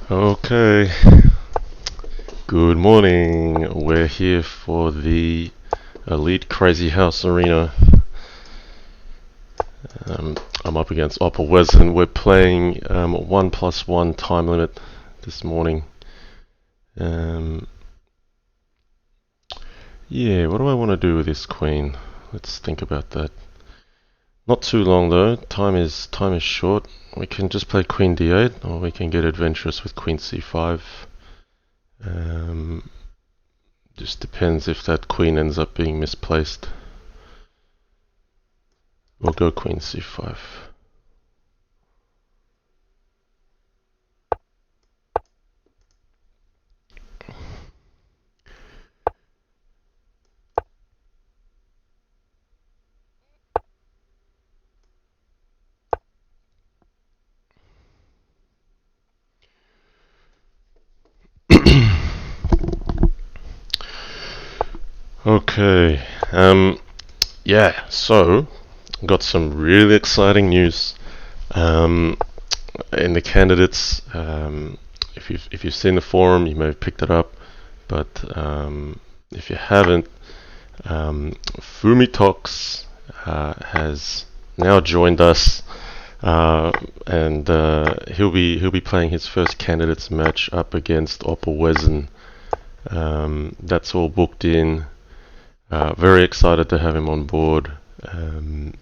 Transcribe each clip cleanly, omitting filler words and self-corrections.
Okay, good morning. We're here for the Elite Crazyhouse Arena. I'm up against Oppa Wesson. We're playing 1+1 time limit this morning. Um, yeah, what do I want to do with this queen? Let's think about that. Not too long though. Time is short. We can just play Queen D8, or we can get adventurous with Queen C5. Um, just depends if that queen ends up being misplaced. We'll go Queen C5. Okay. Yeah. So, got some really exciting news. Um, in the candidates, if you've seen the forum, you may have picked it up. But if you haven't, Fumitox has now joined us, and he'll be playing his first candidates match up against Oppa Wesson. That's all booked in. Very excited to have him on board. And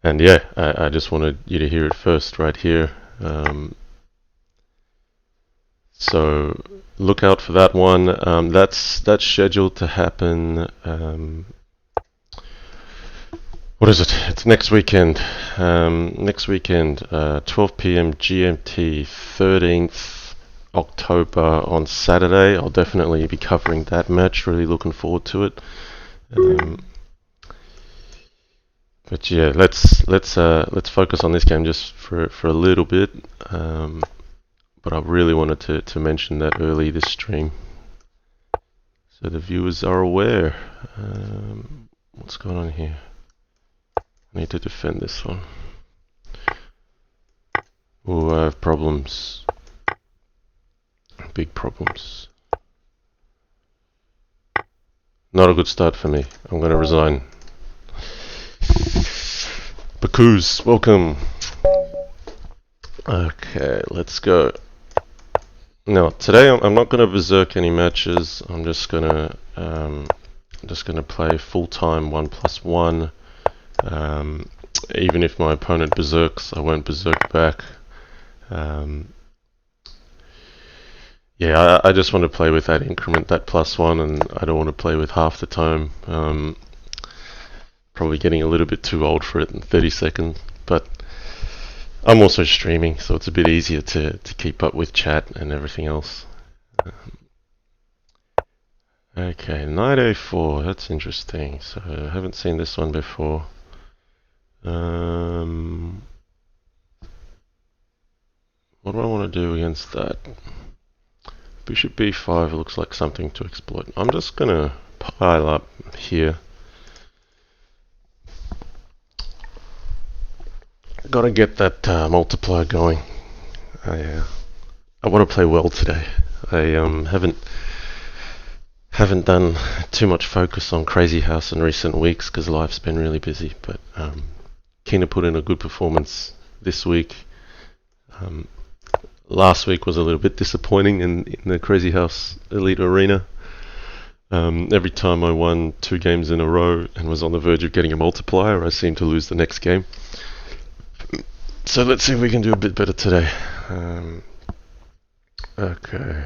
yeah, I just wanted you to hear it first right here. So look out for that one. That's scheduled to happen. What is it? It's next weekend. Next weekend, 12 p.m. GMT, 13th October on Saturday. I'll definitely be covering that match. Really looking forward to it. But yeah, let's focus on this game just for a little bit. But I really wanted to mention that early this stream, so the viewers are aware. What's going on here? I need to defend this one. Oh, I have problems. Big problems. Not a good start for me. I'm gonna resign. Bakus, welcome. Okay, let's go. Now, today I'm not gonna berserk any matches. I'm just gonna play full-time 1+1. Even if my opponent berserks, I won't berserk back. Yeah, I just want to play with that increment, that +1, and I don't want to play with half the time. Probably getting a little bit too old for it in 30 seconds, but I'm also streaming, so it's a bit easier to keep up with chat and everything else. Okay, knight a4, that's interesting. So I haven't seen this one before. What do I want to do against that? Bishop b5 looks like something to exploit. I'm just gonna pile up here. Gotta get that multiplier going. I want to play well today. I haven't done too much focus on Crazyhouse in recent weeks because life's been really busy. But keen to put in a good performance this week. Last week was a little bit disappointing in the Crazyhouse Elite Arena. Every time I won 2 games in a row and was on the verge of getting a multiplier, I seemed to lose the next game. So let's see if we can do a bit better today. Okay.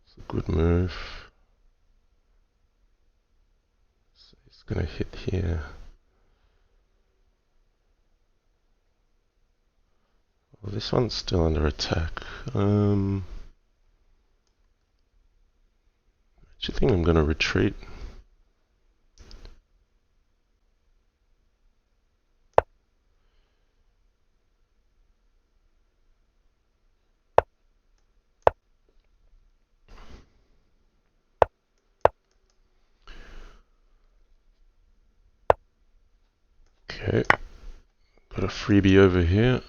It's a good move. So he's gonna hit here. Well, this one's still under attack. I actually think I'm gonna retreat. Okay, got a freebie over here.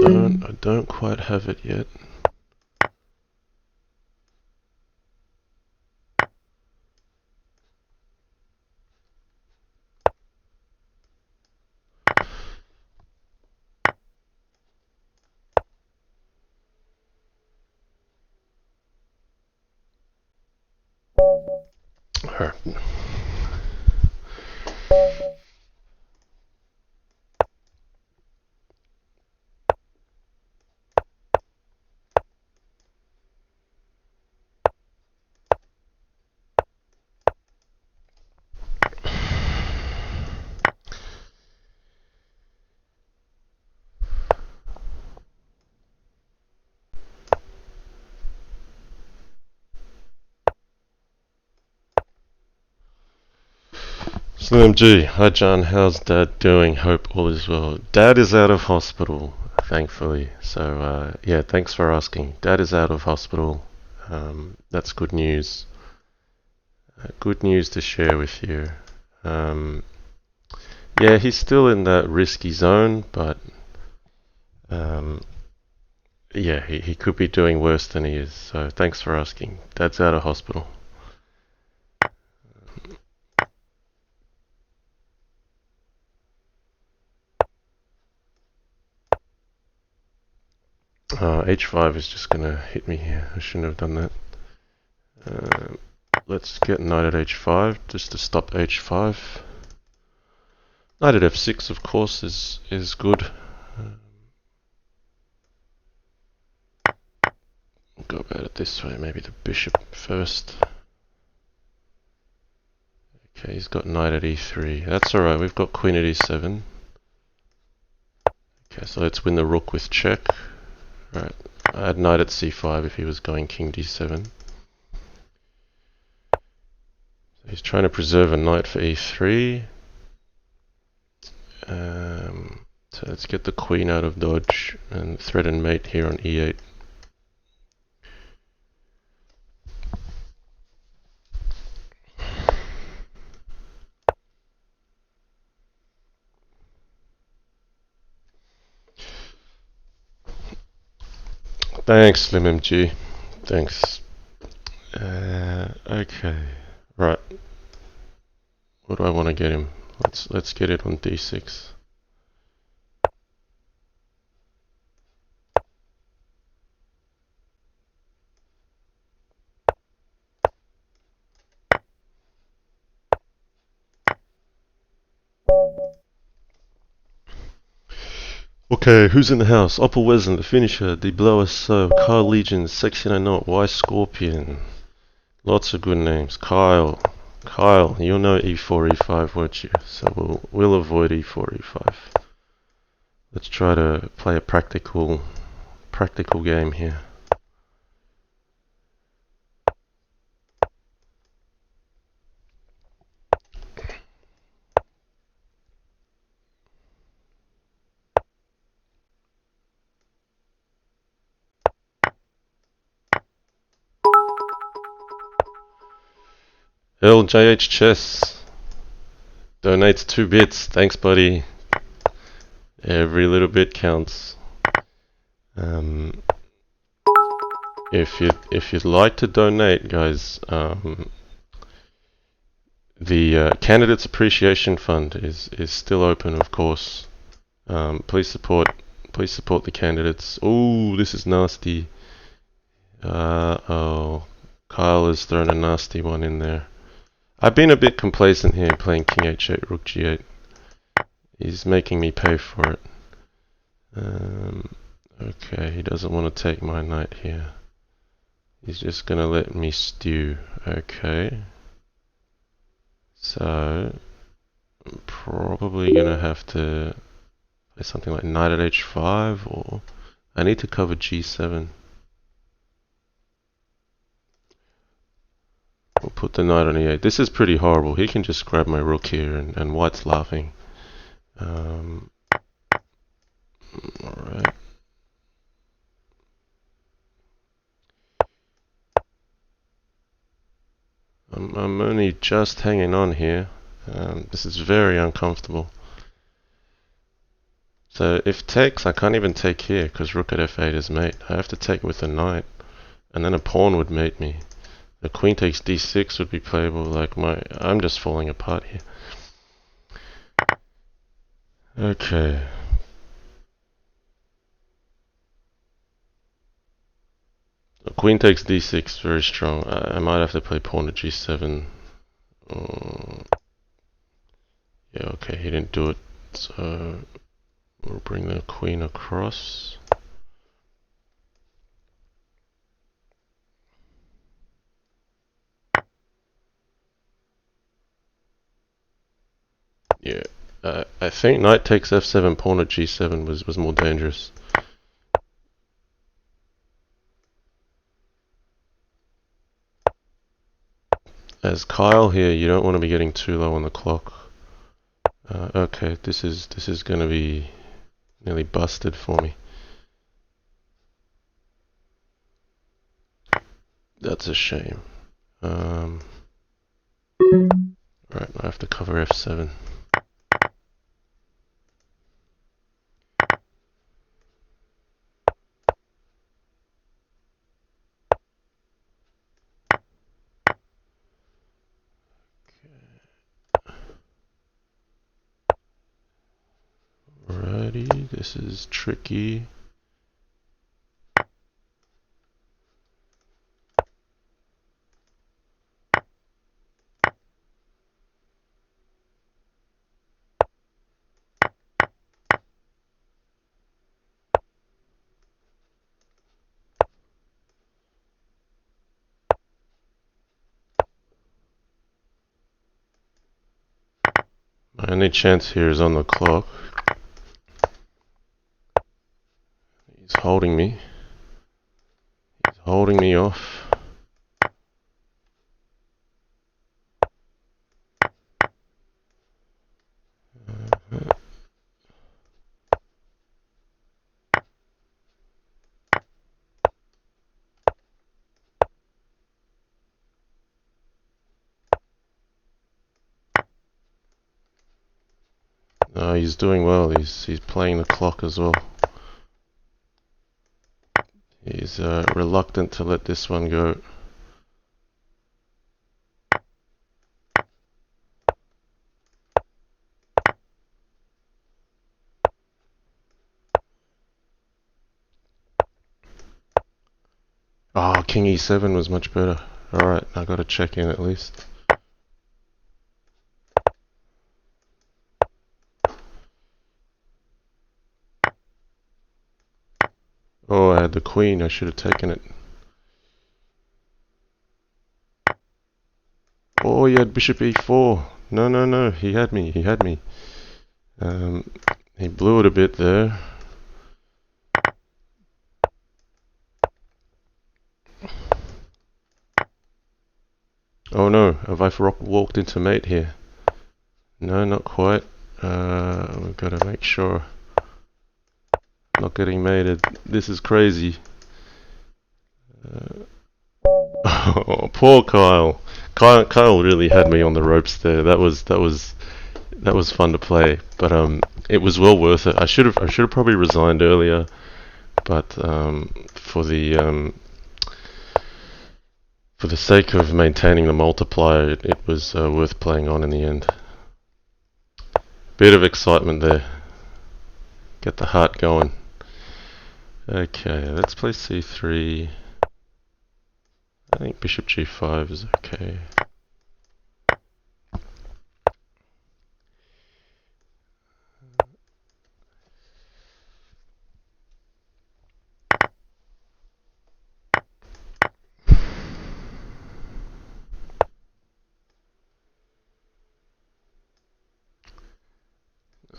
I don't quite have it yet. Alright. Slim G, hi John, how's Dad doing? Hope all is well. Dad is out of hospital, thankfully. So yeah, thanks for asking. Dad is out of hospital. That's good news. Good news to share with you. Yeah, he's still in that risky zone, but yeah, he could be doing worse than he is. So thanks for asking. Dad's out of hospital. H5 is just gonna hit me here. I shouldn't have done that. Let's get knight at H5 just to stop H5. Knight at F6, of course, is good. Go about it this way. Maybe the bishop first. Okay, he's got knight at E3. That's alright. We've got queen at E7. Okay, so let's win the rook with check. Right. I had knight at C5 if he was going king D7. So he's trying to preserve a knight for E3. So let's get the queen out of dodge and threaten mate here on E8. Thanks, Slim MG. Thanks. Okay. Right. What do I want to get him? Let's get it on D6. Okay, who's in the house? Opal Wesson, the finisher, the blower so, Kyle Legion, Section I Know, Y Scorpion. Lots of good names. Kyle, you'll know E4, E5, won't you? So we'll avoid E4, E5. Let's try to play a practical game here. LJH Chess donates 2 bits. Thanks, buddy. Every little bit counts. If you'd like to donate, guys, the Candidates Appreciation Fund is still open, of course. Please support the candidates. Oh, this is nasty. Oh, Kyle has thrown a nasty one in there. I've been a bit complacent here playing King H8, Rook G8. He's making me pay for it. Okay, he doesn't want to take my knight here. He's just gonna let me stew. Okay. So, I'm probably gonna have to play something like knight at H5, or I need to cover G7. We'll put the knight on E8. This is pretty horrible. He can just grab my rook here, and white's laughing. Alright. I'm only just hanging on here. This is very uncomfortable. So if takes, I can't even take here because rook at f8 is mate. I have to take with a knight, and then a pawn would mate me. The queen takes d6 would be playable. Like I'm just falling apart here. Okay. The queen takes d6, very strong. I might have to play pawn to g7. Yeah, okay, he didn't do it. So we'll bring the queen across. Yeah, I think knight takes f7, pawn at g7 was more dangerous. As Kyle here, you don't want to be getting too low on the clock. Okay, this is going to be nearly busted for me. That's a shame. Right, I have to cover f7. Alrighty, this is tricky. My only chance here is on the clock. He's holding me. He's holding me off. No, he's doing well. He's playing the clock as well. He's reluctant to let this one go. Oh, king e7 was much better. Alright, I gotta check in at least. Oh, I had the queen. I should have taken it. Oh, he had bishop e4. No, no, no. He had me. He had me. He blew it a bit there. Oh no, have I walked into mate here? No, not quite. We've got to make sure. Not getting mated. This is crazy. Oh, poor Kyle. Kyle really had me on the ropes there. That was fun to play, but it was well worth it. I should have probably resigned earlier, but for the sake of maintaining the multiplier, it was worth playing on in the end. Bit of excitement there. Get the heart going. Okay, let's play c3. I think bishop g5 is okay.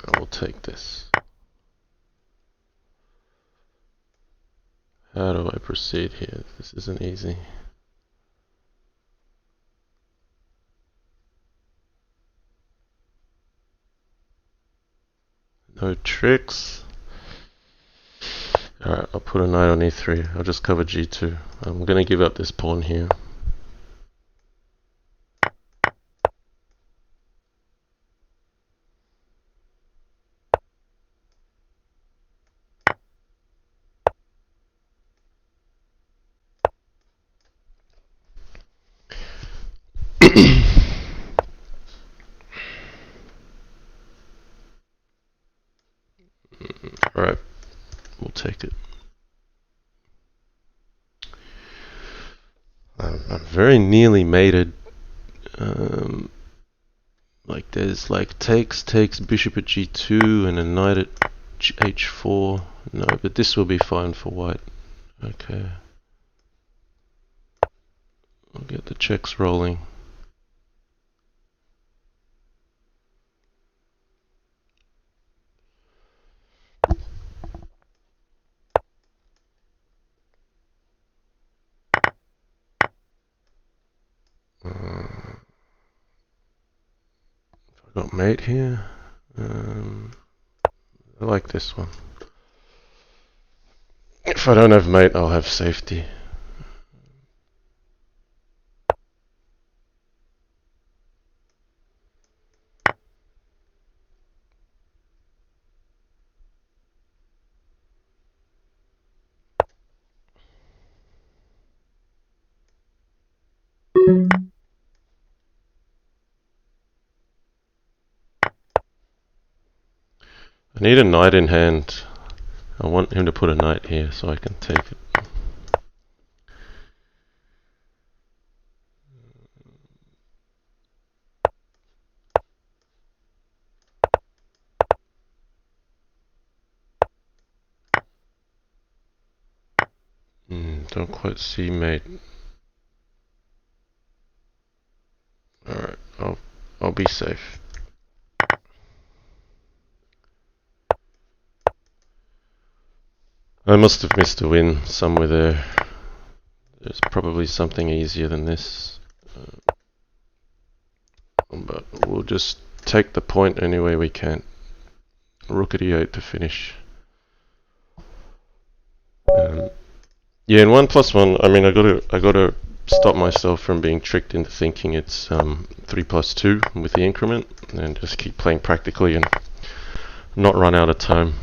I will take this. How do I proceed here? This isn't easy. No tricks. Alright, I'll put a knight on e3. I'll just cover g2. I'm gonna give up this pawn here. Alright, we'll take it. I'm very nearly mated. Like there's like takes bishop at g2 and a knight at h4. No, but this will be fine for white. Okay. I'll get the checks rolling. I've got mate here. I like this one. If I don't have mate, I'll have safety. I need a knight in hand. I want him to put a knight here so I can take it. Don't quite see mate. Alright, I'll be safe. I must have missed a win somewhere there. There's probably something easier than this. But we'll just take the point any way we can. Rook at e8 to finish. Yeah, in 1+1, I mean, I gotta stop myself from being tricked into thinking it's 3+2 with the increment, and just keep playing practically and not run out of time.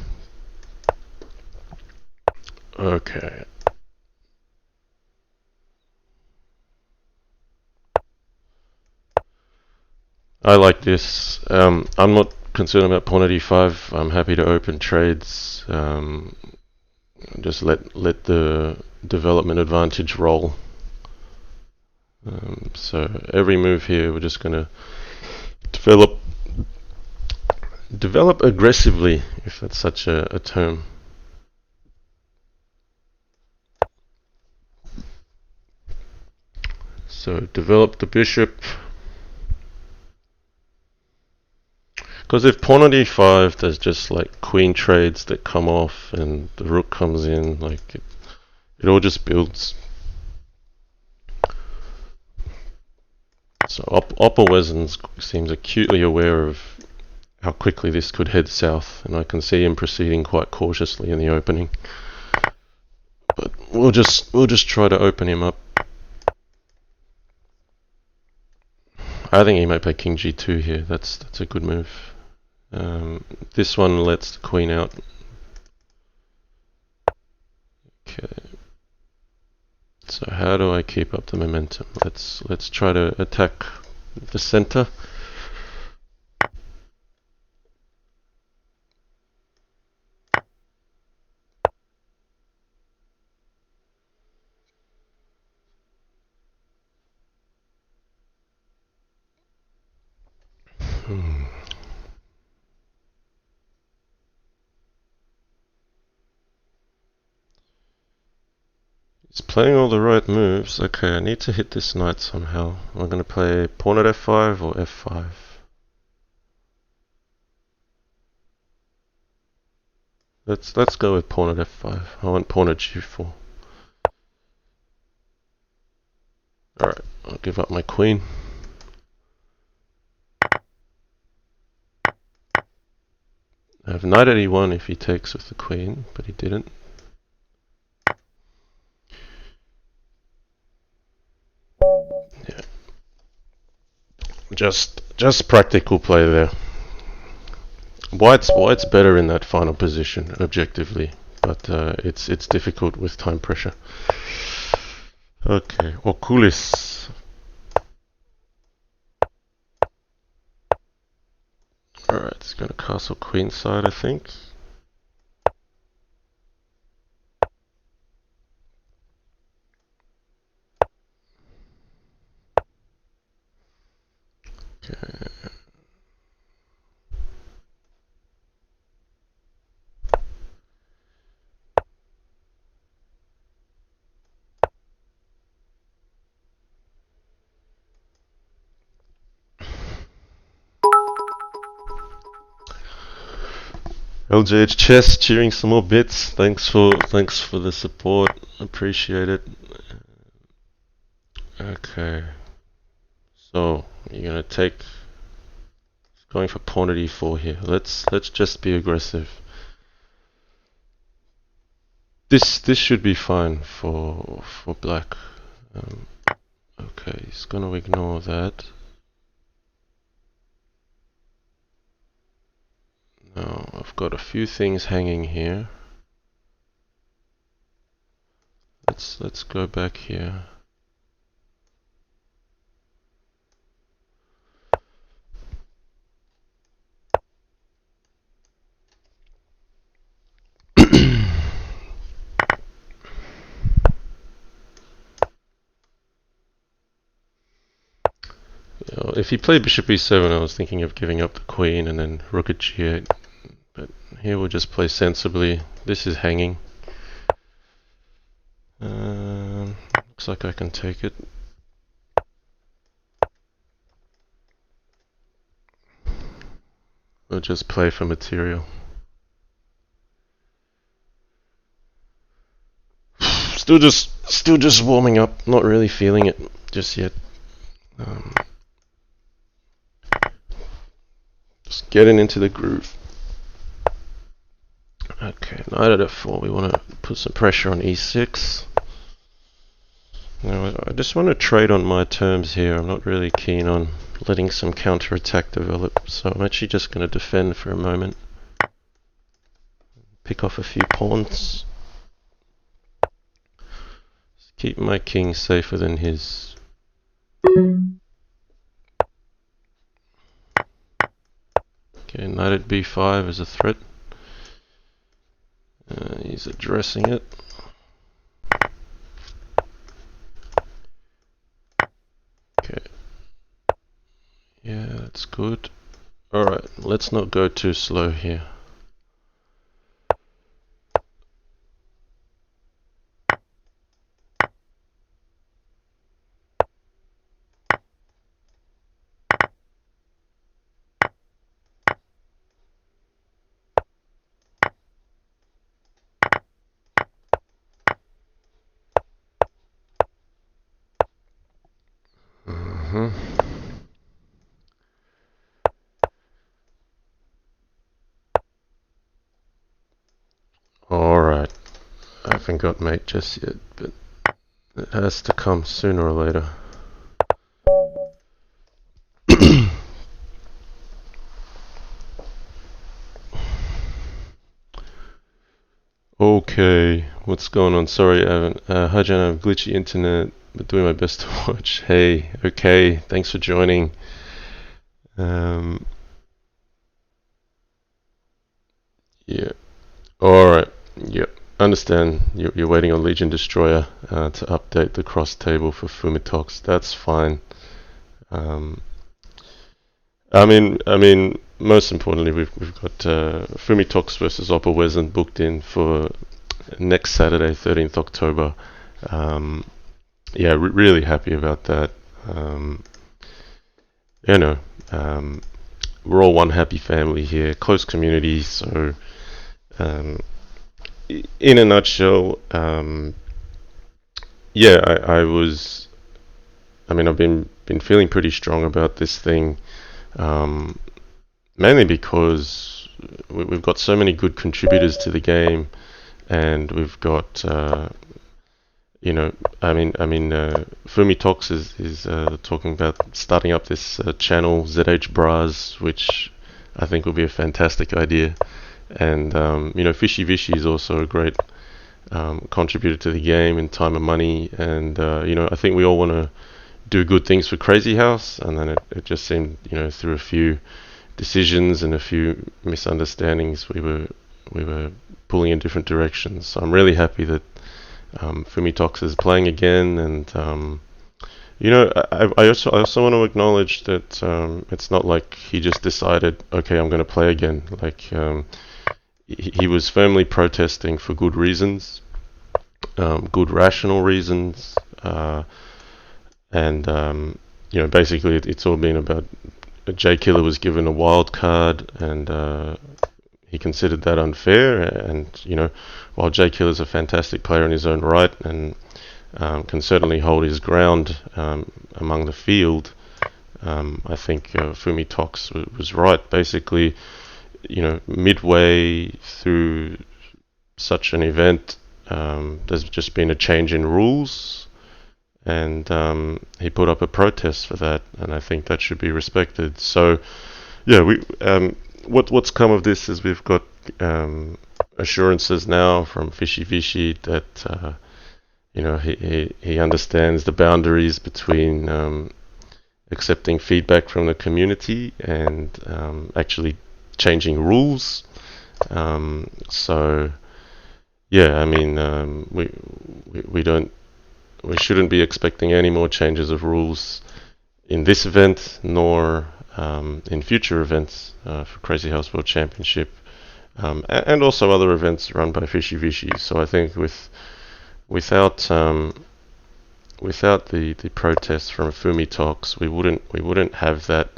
Okay. I like this. I'm not concerned about pawn at e5. I'm happy to open trades. Just let the development advantage roll. So every move here, we're just going to develop aggressively, if that's such a term. So develop the bishop. Because if pawn on e5, there's just like queen trades that come off and the rook comes in, like it all just builds. So Oppelwesen seems acutely aware of how quickly this could head south, and I can see him proceeding quite cautiously in the opening. But we'll just try to open him up. I think he might play king g2 here. That's a good move. This one lets the queen out. Okay. So how do I keep up the momentum? Let's try to attack the center. He's playing all the right moves. Okay, I need to hit this knight somehow. I'm going to play pawn at f5 or f5. Let's go with pawn at f5. I want pawn at g4. Alright, I'll give up my queen. I have knight at e1 if he takes with the queen, but he didn't. Yeah. Just practical play there. White's better in that final position, objectively, but it's difficult with time pressure. Okay, Oculis. It's gonna castle queenside, I think. Okay. LJH Chess cheering some more bits. Thanks for the support. Appreciate it. Okay. So you're gonna take going for pawn at e4 here. Let's just be aggressive. This should be fine for black. Okay, he's gonna ignore that. Now I've got a few things hanging here. Let's go back here. If he played bishop e7, I was thinking of giving up the queen and then rook at g8. But here we'll just play sensibly. This is hanging. Looks like I can take it. We'll just play for material. Still just warming up. Not really feeling it just yet. Just getting into the groove. Okay, knight at f4. We want to put some pressure on e6. Now, I just want to trade on my terms here. I'm not really keen on letting some counterattack develop, so I'm actually just going to defend for a moment. Pick off a few pawns. Just keep my king safer than his. Okay, knight at b5 is a threat. He's addressing it. Okay. Yeah, that's good. Alright, let's not go too slow here. Alright, I haven't got mate just yet, but it has to come sooner or later. Okay, what's going on? Sorry, Evan. Hi, Jan, I have glitchy internet, but doing my best to watch. Hey, okay, thanks for joining. Yeah. Alright, yep. Understand you're waiting on Legion Destroyer to update the cross table for Fumitox. That's fine. I mean, most importantly, we've got Fumitox versus Oppa Wesen booked in for next Saturday, 13th October. Yeah, really happy about that. You know, we're all one happy family here, close community. So, in a nutshell, yeah, I've been feeling pretty strong about this thing. Mainly because we've got so many good contributors to the game, and we've got Fumitox is talking about starting up this channel ZH Bras, which I think will be a fantastic idea. And Fishy Vishy is also a great contributor to the game in time and money. And I think we all want to do good things for Crazyhouse, and then it just seemed, through a few decisions and a few misunderstandings, we were pulling in different directions. So I'm really happy that Fumitox is playing again, and I also want to acknowledge that it's not like he just decided, okay, I'm going to play again. Like he was firmly protesting for good reasons, good rational reasons, and basically it's all been about J Killer was given a wild card, and he considered that unfair. And while J Killer's a fantastic player in his own right, and can certainly hold his ground among the field, I think Fumi Tox was right. Basically, midway through such an event, there's just been a change in rules, and he put up a protest for that, and I think that should be respected. So, yeah, what's come of this is we've got assurances now from Fishy Vishy that he understands the boundaries between accepting feedback from the community and actually changing rules. So yeah, I mean, we shouldn't be expecting any more changes of rules in this event, nor in future events for Crazyhouse World Championship, and also other events run by Fishy Vishy. So I think without the protests from Fumi Talks, we wouldn't have that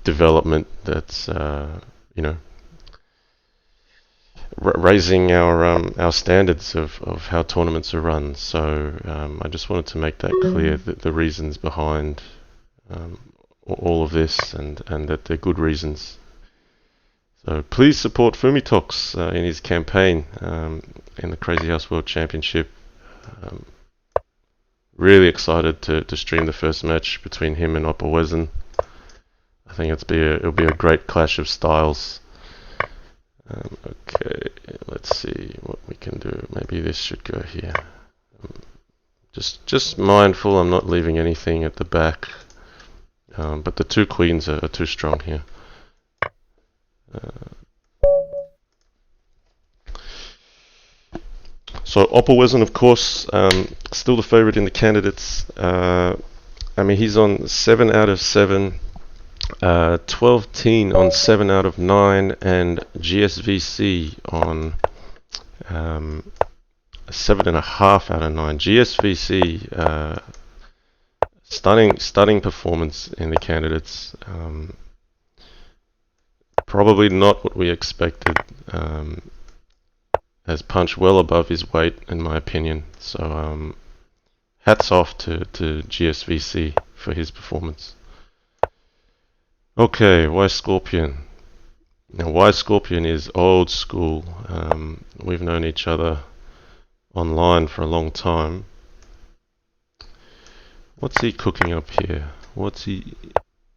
development that's raising our standards of how tournaments are run. So I just wanted to make that clear, that the reasons behind all of this, and that they're good reasons. So please support Fumitox in his campaign in the Crazyhouse World Championship. Really excited to stream the first match between him and Opperwezen. I think it'll be a great clash of styles. Okay, let's see what we can do. Maybe this should go here. Just mindful I'm not leaving anything at the back. But the two queens are too strong here. So Opperwezen, of course, still the favourite in the candidates. He's on 7 out of 7, 12-teen on 7 out of 9, and GSVC on 7.5 out of 9. GSVC, stunning performance in the candidates. Probably not what we expected. Has punched well above his weight, in my opinion. So hats off to GSVC for his performance. Okay, why Scorpion? Now, why Scorpion is old school. We've known each other online for a long time. What's he cooking up here?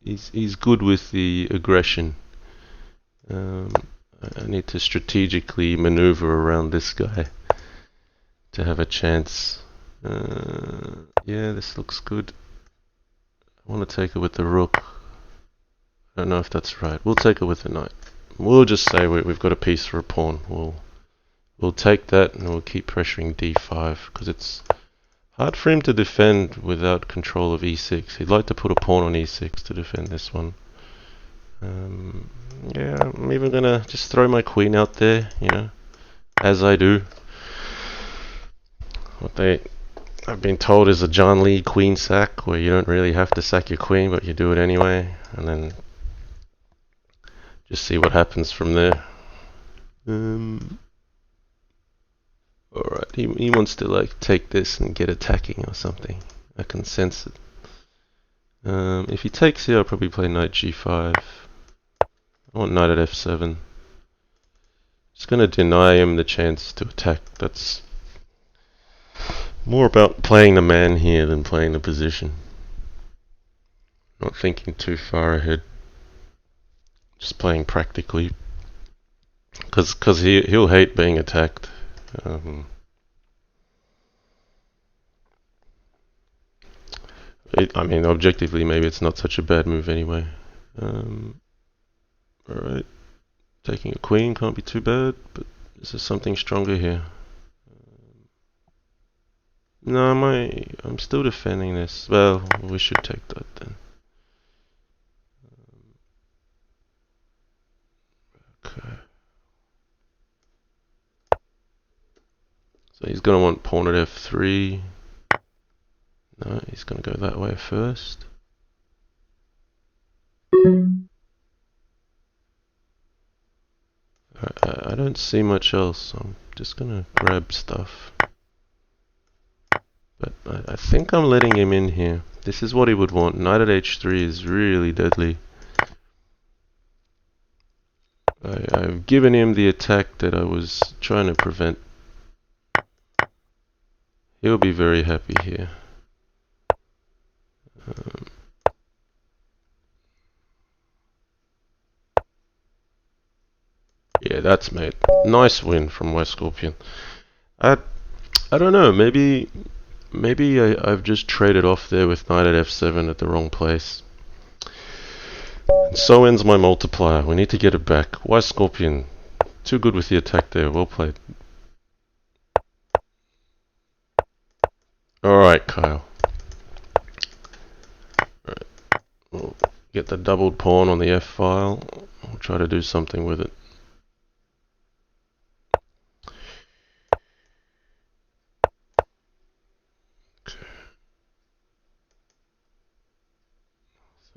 He's good with the aggression. I need to strategically maneuver around this guy to have a chance. Yeah, this looks good. I want to take it with the rook. I don't know if that's right. We'll take it with the knight. We'll just say we've got a piece for a pawn. We'll take that, and we'll keep pressuring d5, because it's hard for him to defend without control of e6. He'd like to put a pawn on e6 to defend this one. Yeah, I'm even gonna just throw my queen out there, as I do. What I've been told is a John Lee queen sack, where you don't really have to sack your queen, but you do it anyway, and then just see what happens from there. Alright, he wants to take this and get attacking or something. I can sense it. If he takes here, I'll probably play knight g5. I want knight at f7. Just going to deny him the chance to attack. That's more about playing the man here than playing the position. Not thinking too far ahead. Just playing practically. Because he'll hate being attacked. Objectively, maybe it's not such a bad move anyway. Alright, taking a queen can't be too bad, but is there something stronger here? No, I'm still defending this. Well, we should take that then. Okay. So he's gonna want pawn at f3. No, he's gonna go that way first. I don't see much else. I'm just gonna grab stuff. But I think I'm letting him in here. This is what he would want. Knight at h3 is really deadly. I've given him the attack that I was trying to prevent. He'll be very happy here. Yeah, that's made. Nice win from West Scorpion. I don't know. Maybe I've just traded off there with knight at f7 at the wrong place. And so ends my multiplier. We need to get it back. Why Scorpion? Too good with the attack there. Well played. Alright, Kyle. Alright. We'll get the doubled pawn on the f file. I'll try to do something with it.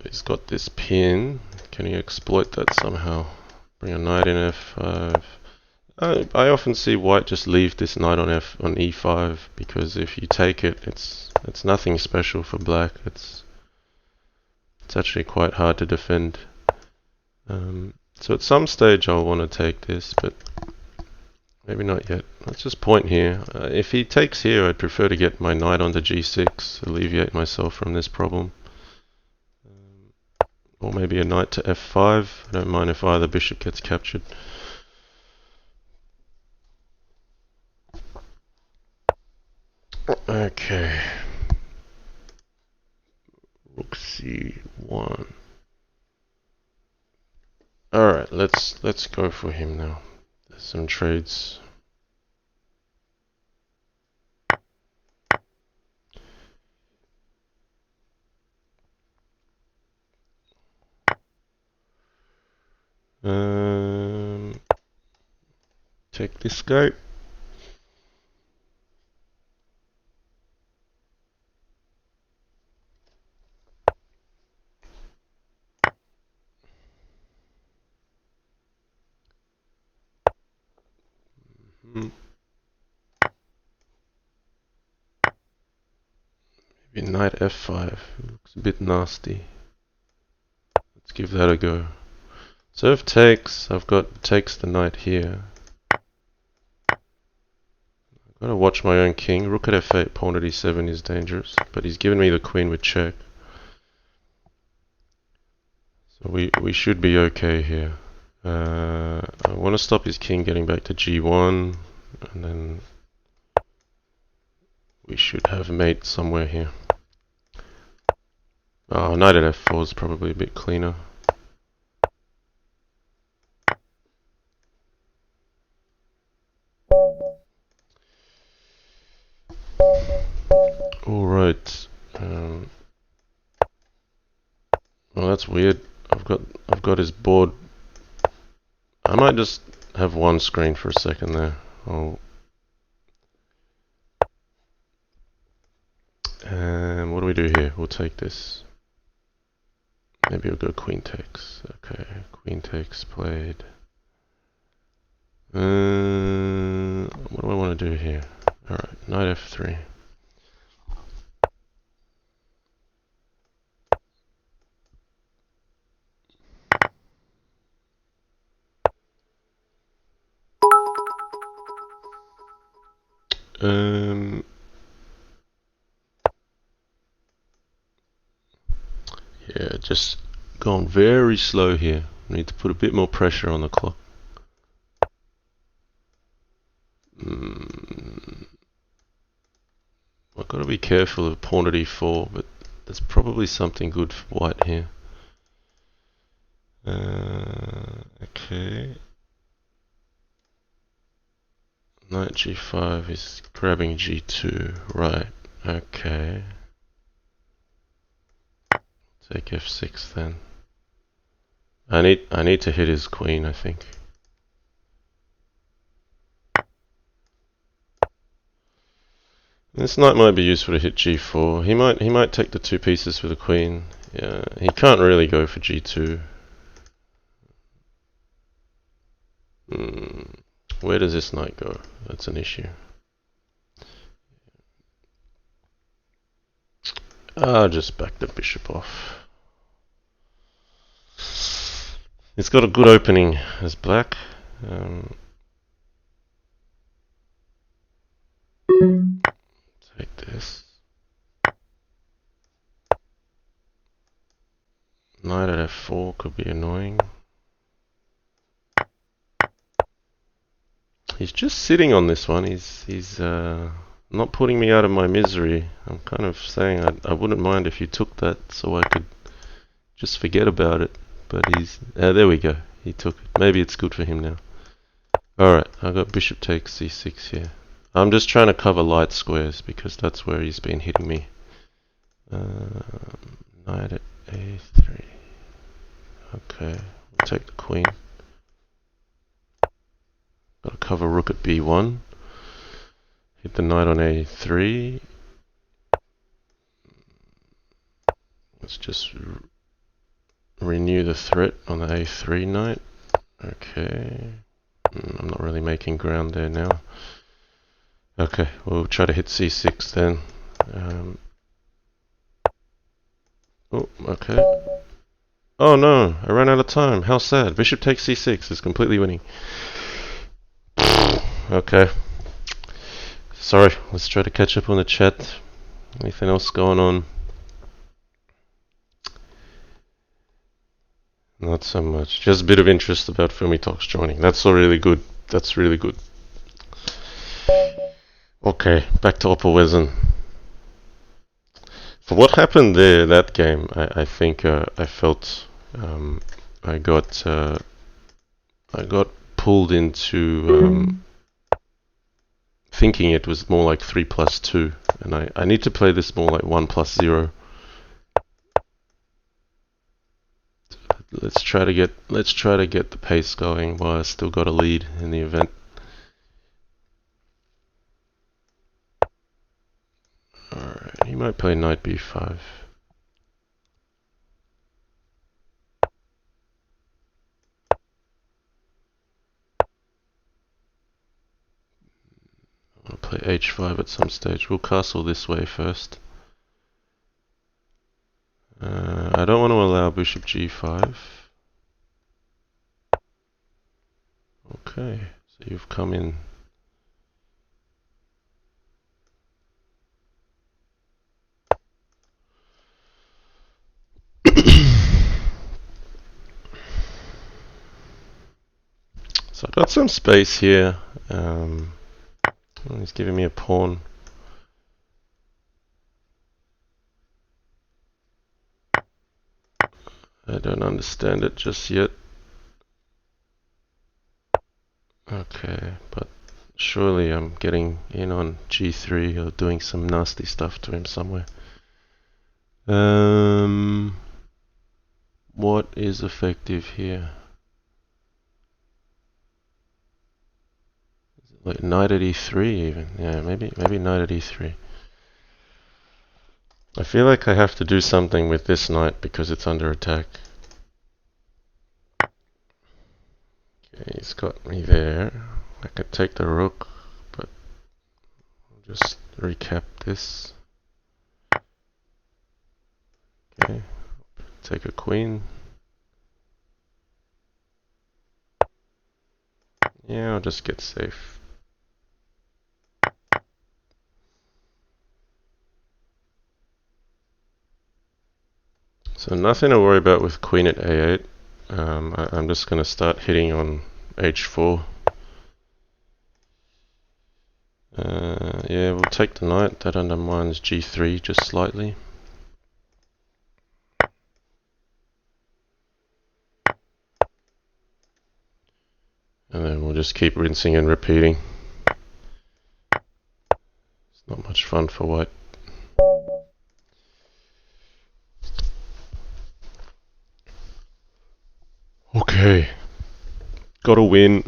He's got this pin. Can he exploit that somehow? Bring a knight in f5. I often see white just leave this knight on e5 because if you take it, it's nothing special for black. It's actually quite hard to defend. So at some stage I'll want to take this, but maybe not yet. Let's just point here. If he takes here, I'd prefer to get my knight onto g6, alleviate myself from this problem. Or maybe a knight to f5. I don't mind if either bishop gets captured. Okay. Rook c1. Alright, let's go for him now. There's some trades. Take this guy. Maybe knight f5. Looks a bit nasty. Let's give that a go. So if takes, I've got takes the knight here. I've got to watch my own king. Rook at f8, pawn at e7 is dangerous, but he's given me the queen with check. So we should be okay here. I want to stop his king getting back to g1, and then we should have mate somewhere here. Knight at f4 is probably a bit cleaner. Alright. Well, that's weird. I've got his board. I might just have one screen for a second there. And what do we do here? We'll take this. Maybe we'll go queen takes. Okay, queen takes played. What do I want to do here? Alright, knight f3. Yeah, just gone very slow here. Need to put a bit more pressure on the clock. I've got to be careful of pawn at e4, but there's probably something good for white here. Okay. Knight g5 is grabbing g2. Right. Okay. Take f6 then. I need to hit his queen, I think. This knight might be useful to hit g4. He might take the two pieces for the queen. Yeah, he can't really go for g2. Where does this knight go? That's an issue. I'll just back the bishop off. It's got a good opening as black. Take this. Knight at f4 could be annoying. He's just sitting on this one. He's not putting me out of my misery. I'm kind of saying I wouldn't mind if you took that so I could just forget about it. But he's... there we go. He took it. Maybe it's good for him now. Alright, I got bishop takes c6 here. I'm just trying to cover light squares because that's where he's been hitting me. Knight at a3. Okay, we'll take the queen. Gotta cover rook at b1. Hit the knight on a3. Let's just renew the threat on the a3 knight. Okay. I'm not really making ground there now. Okay, we'll try to hit c6 then. Oh, okay. Oh no, I ran out of time. How sad. Bishop takes c6 is completely winning. Okay. Sorry, let's try to catch up on the chat. Anything else going on? Not so much. Just a bit of interest about Fumi Talks joining. That's all really good. That's really good. Okay, back to Opperwesen. For what happened there, that game, I think I felt I got pulled into thinking it was more like 3 plus 2, and I need to play this more like 1 plus 0. Let's try to get the pace going while I still got a lead in the event. Alright, he might play knight b5. I'll play h5 at some stage. We'll castle this way first. I don't want to allow bishop g5. Okay, so you've come in. So I've got some space here. He's giving me a pawn. I don't understand it just yet. Okay, but surely I'm getting in on g3 or doing some nasty stuff to him somewhere. What is effective here? Like knight at e3 even. Yeah, maybe knight at e3. I feel like I have to do something with this knight because it's under attack. Okay, he's got me there. I could take the rook, but I'll just recap this. Okay, take a queen. Yeah, I'll just get safe. So nothing to worry about with queen at a8. I'm just going to start hitting on h4. Yeah, we'll take the knight. That undermines g3 just slightly. And then we'll just keep rinsing and repeating. It's not much fun for white. Okay. Got a win.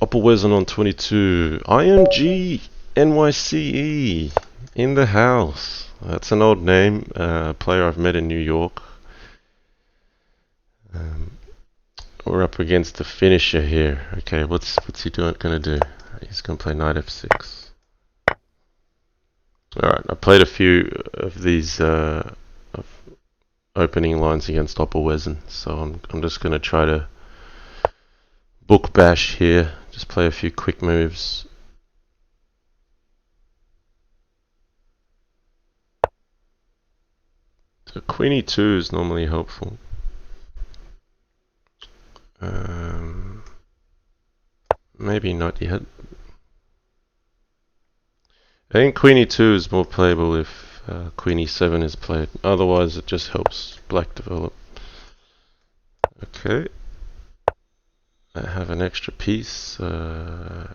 Opelwezen on 22. IMG NYCE in the house. That's an old name. Player I've met in New York. We're up against the finisher here. Okay, what's he gonna do? He's gonna play knight f6. Alright, I played a few of these opening lines against Opelwezen, so I'm just gonna try to book bash here. Just play a few quick moves. So Queen e2 is normally helpful. Maybe not yet. I think Queen e2 is more playable if Queen e7 is played. Otherwise, it just helps black develop. Okay. I have an extra piece. I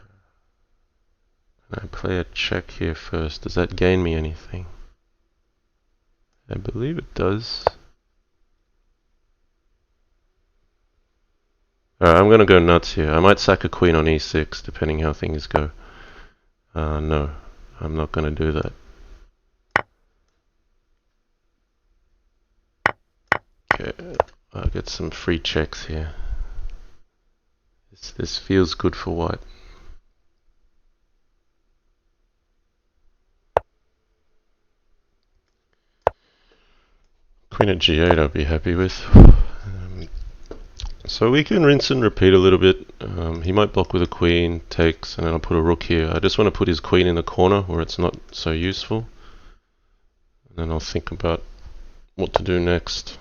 play a check here first. Does that gain me anything? I believe it does. Alright, I'm gonna go nuts here. I might sack a queen on e6, depending how things go. No, I'm not gonna do that. Okay, I'll get some free checks here. This feels good for white. Queen at g8 I'd be happy with. So we can rinse and repeat a little bit. He might block with a queen, takes, and then I'll put a rook here. I just want to put his queen in the corner where it's not so useful. And then I'll think about what to do next.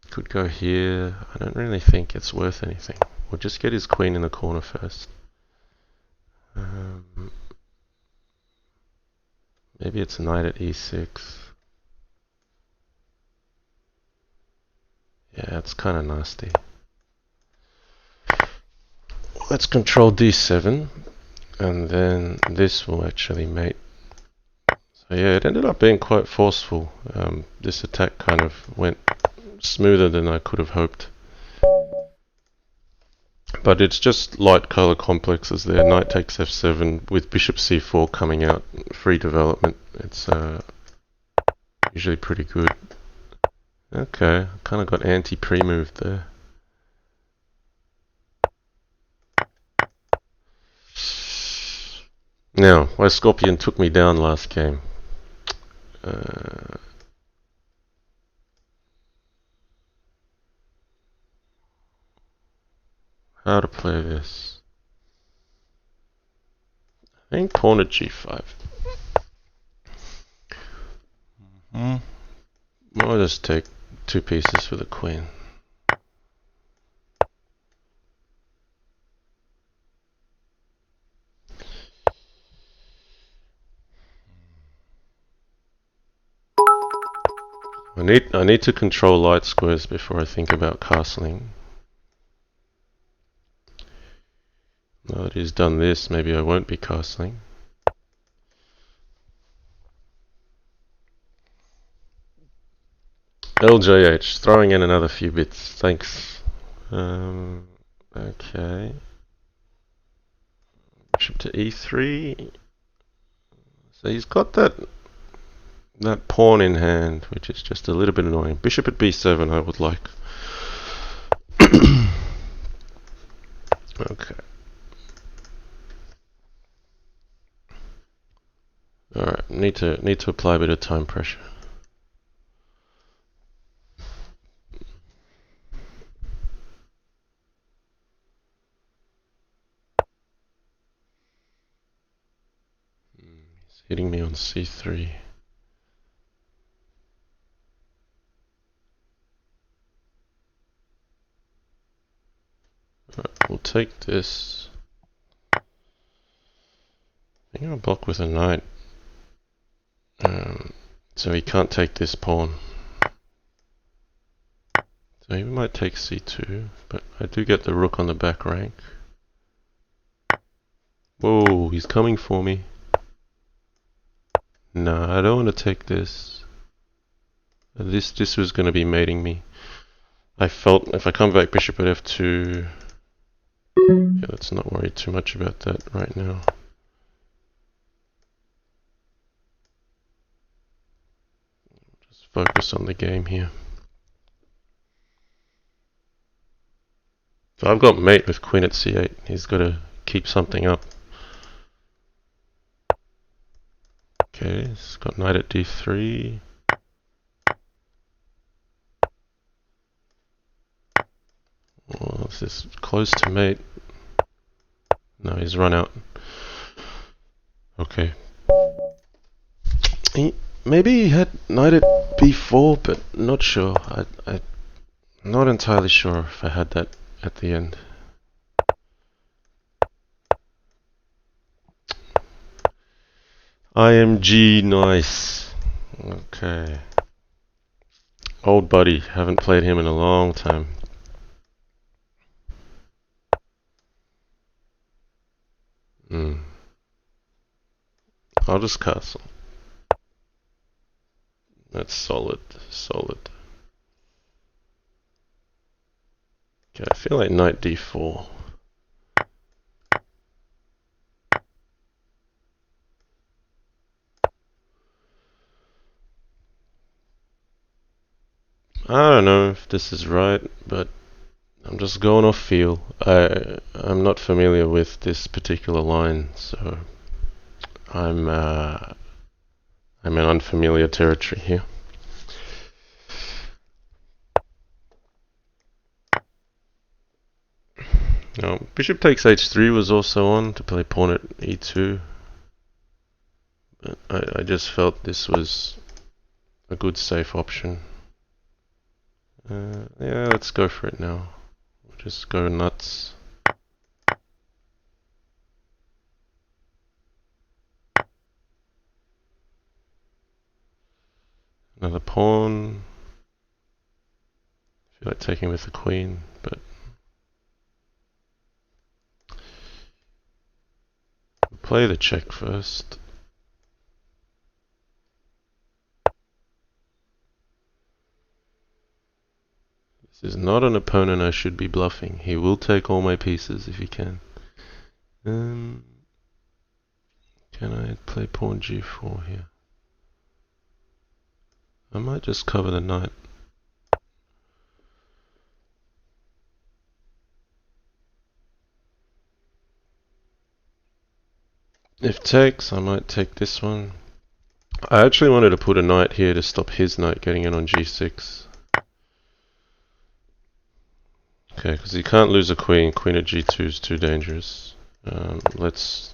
Could go here. I don't really think it's worth anything. We'll just get his queen in the corner first. Maybe it's knight at e6. Yeah, it's kind of nasty. Let's control d7, and then this will actually mate. So yeah, it ended up being quite forceful. This attack kind of went smoother than I could have hoped. But it's just light color complexes there. Knight takes f7 with bishop c4 coming out. Free development. It's usually pretty good. Okay, kind of got anti-pre-moved there. Now, why Scorpion took me down last game. How to play this? I think pawn at g5. I'll just take two pieces for the queen. I need to control light squares before I think about castling. Now that he's done this, maybe I won't be castling. LJH, throwing in another few bits, thanks. Okay. Bishop to e3. So he's got that pawn in hand, which is just a little bit annoying. Bishop at b7 I would like. Okay. Alright, need to apply a bit of time pressure. He's hitting me on c3. Alright, we'll take this. I'm gonna block with a knight. So he can't take this pawn. So he might take c2, but I do get the rook on the back rank. Whoa, he's coming for me. No, I don't want to take this. This was going to be mating me. I felt if I come back bishop at f2... Yeah, let's not worry too much about that right now. Just focus on the game here. So I've got mate with queen at c8. He's got to keep something up. Okay, he's got knight at d3. Well, this is close to mate. No, he's run out. Okay. Maybe he had knight at b4, but not sure. I'm not entirely sure if I had that at the end. IMG, nice. Okay. Old buddy, haven't played him in a long time. I'll just castle. That's solid, solid. Okay, I feel like knight d4. I don't know if this is right, but I'm just going off feel. I'm not familiar with this particular line, so I'm in unfamiliar territory here. Now, bishop takes h3 was also on to play pawn at e2. But I just felt this was a good safe option. Yeah, let's go for it now. We'll just go nuts. Another pawn. I feel like taking with the queen, but we'll play the check first. This is not an opponent I should be bluffing. He will take all my pieces if he can. Can I play pawn g4 here? I might just cover the knight. If takes, I might take this one. I actually wanted to put a knight here to stop his knight getting in on g6. Okay, because he can't lose a queen. Queen at g2 is too dangerous. Let's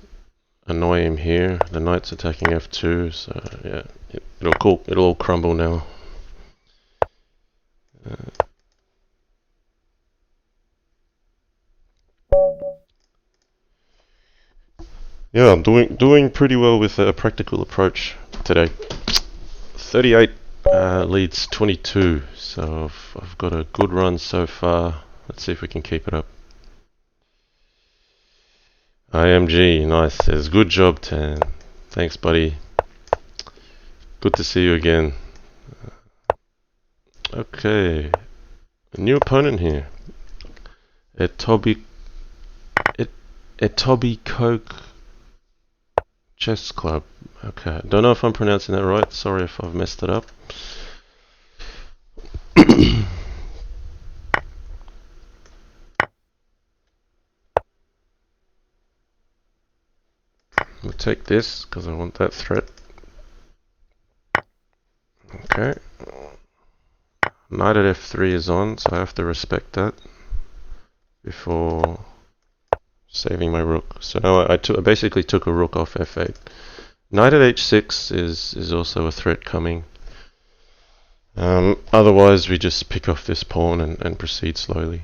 annoy him here. The knight's attacking f2, so yeah, it'll all crumble now. Yeah, I'm doing pretty well with a practical approach today. 38 leads 22, so I've got a good run so far. Let's see if we can keep it up. IMG, nice. Says good job, Tan. Thanks, buddy. Good to see you again. Okay, a new opponent here. Etobi Coke Chess Club. Okay, don't know if I'm pronouncing that right. Sorry if I've messed it up. We'll take this because I want that threat. Okay. Knight at f3 is on, so I have to respect that before saving my rook. So now I basically took a rook off f8. Knight at h6 is also a threat coming. Otherwise, we just pick off this pawn and proceed slowly.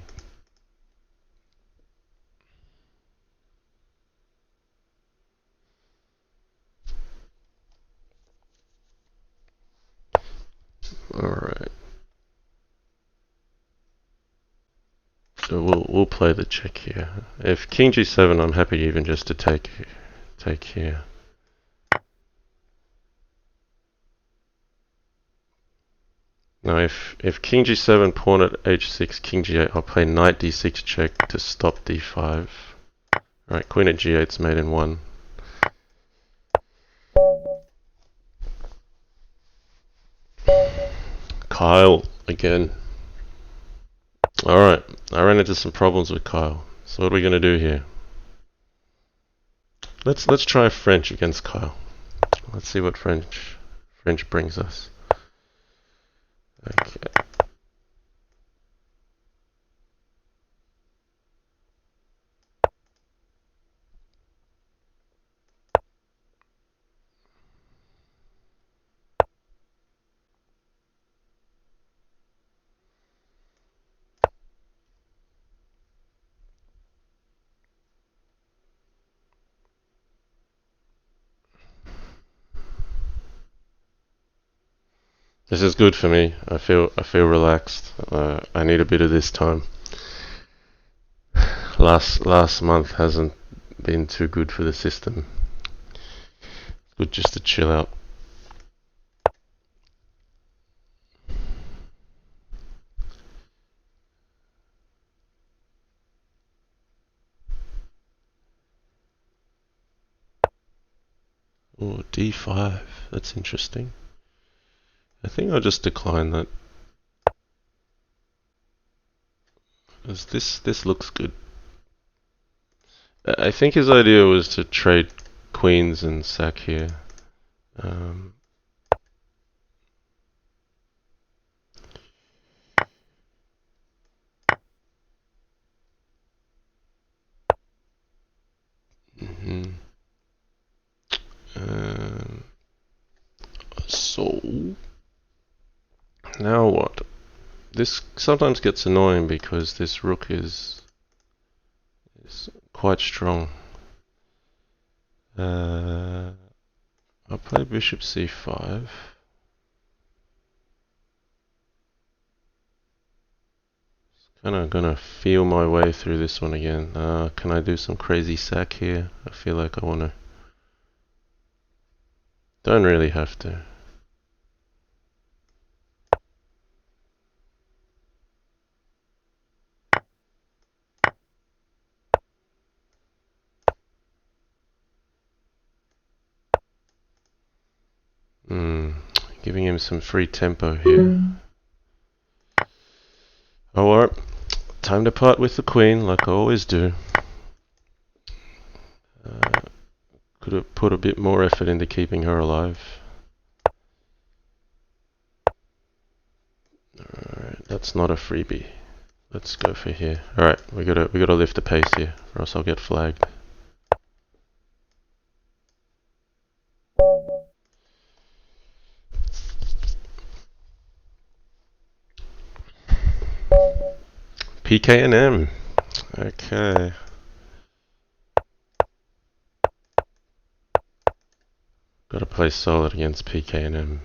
Alright. we'll play the check here. If king g7, I'm happy even just to take here. Now if king g7, pawn at h6, king g8, I'll play knight d6 check to stop d5. Alright, queen at g8's made in 1. Kyle again. Alright, I ran into some problems with Kyle. So what are we gonna do here? Let's try French against Kyle. Let's see what French brings us. Okay. This is good for me. I feel relaxed. I need a bit of this time. Last month hasn't been too good for the system. It's good just to chill out. Oh, d5. That's interesting. I think I'll just decline that. Because this looks good. I think his idea was to trade queens and sack here. So now what? This sometimes gets annoying because this rook is quite strong. I'll play bishop c5. Kind of gonna feel my way through this one again. Can I do some crazy sack here? I feel like I wanna. Don't really have to. Giving him some free tempo here. Oh, alright. Time to part with the queen, like I always do. Could have put a bit more effort into keeping her alive. Alright, that's not a freebie. Let's go for here. Alright, we gotta lift the pace here, or else I'll get flagged. PK&M. Okay. Gotta play solid against PK&M.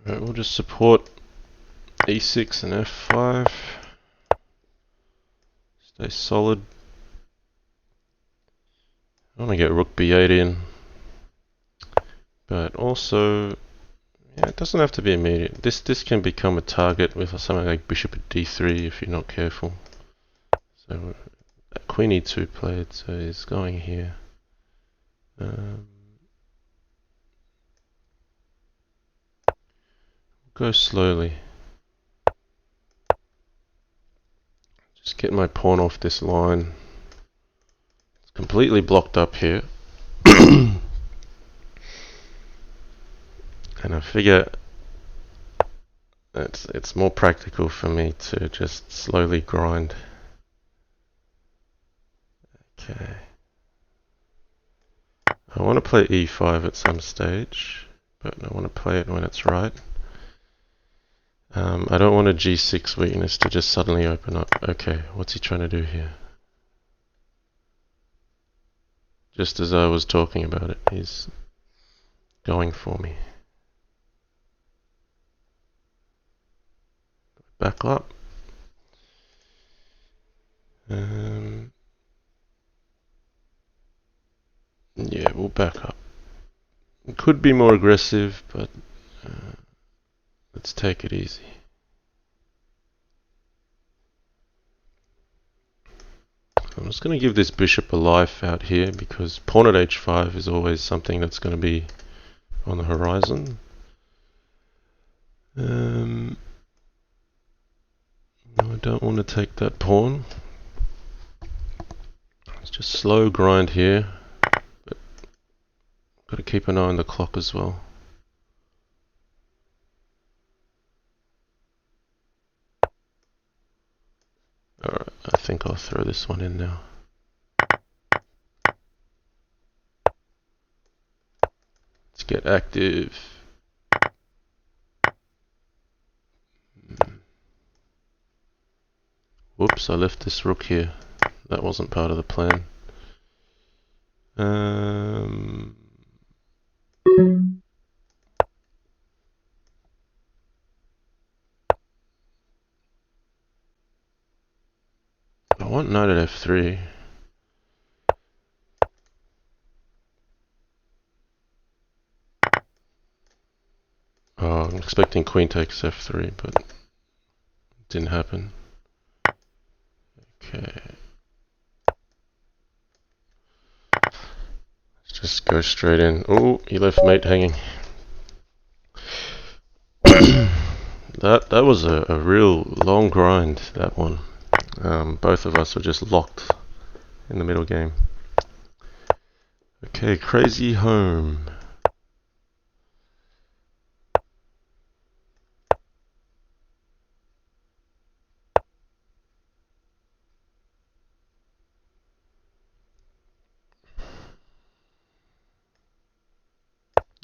Right, we'll just support e6 and f5. Stay solid. I want to get rook b8 in. But also, yeah, it doesn't have to be immediate. This can become a target with something like bishop at d3 if you're not careful. So queen e2 played, so he's going here. Go slowly. Just get my pawn off this line. It's completely blocked up here. figure it's more practical for me to just slowly grind. Okay. I want to play e5 at some stage, but I want to play it when it's right. I don't want a g6 weakness to just suddenly open up. Okay, what's he trying to do here? Just as I was talking about it, he's going for me. Back up. Yeah, we'll back up. It could be more aggressive, but let's take it easy. I'm just going to give this bishop a life out here because pawn at h5 is always something that's going to be on the horizon. No, I don't want to take that pawn. Let's just slow grind here, but got to keep an eye on the clock as well. Alright, I think I'll throw this one in now. Let's get active. Whoops, I left this rook here. That wasn't part of the plan. I want knight at f3. Oh, I'm expecting queen takes f3, but it didn't happen. Okay. Let's just go straight in. Oh, he left mate hanging. That was a real long grind, that one. Both of us were just locked in the middle game. Okay, crazy home.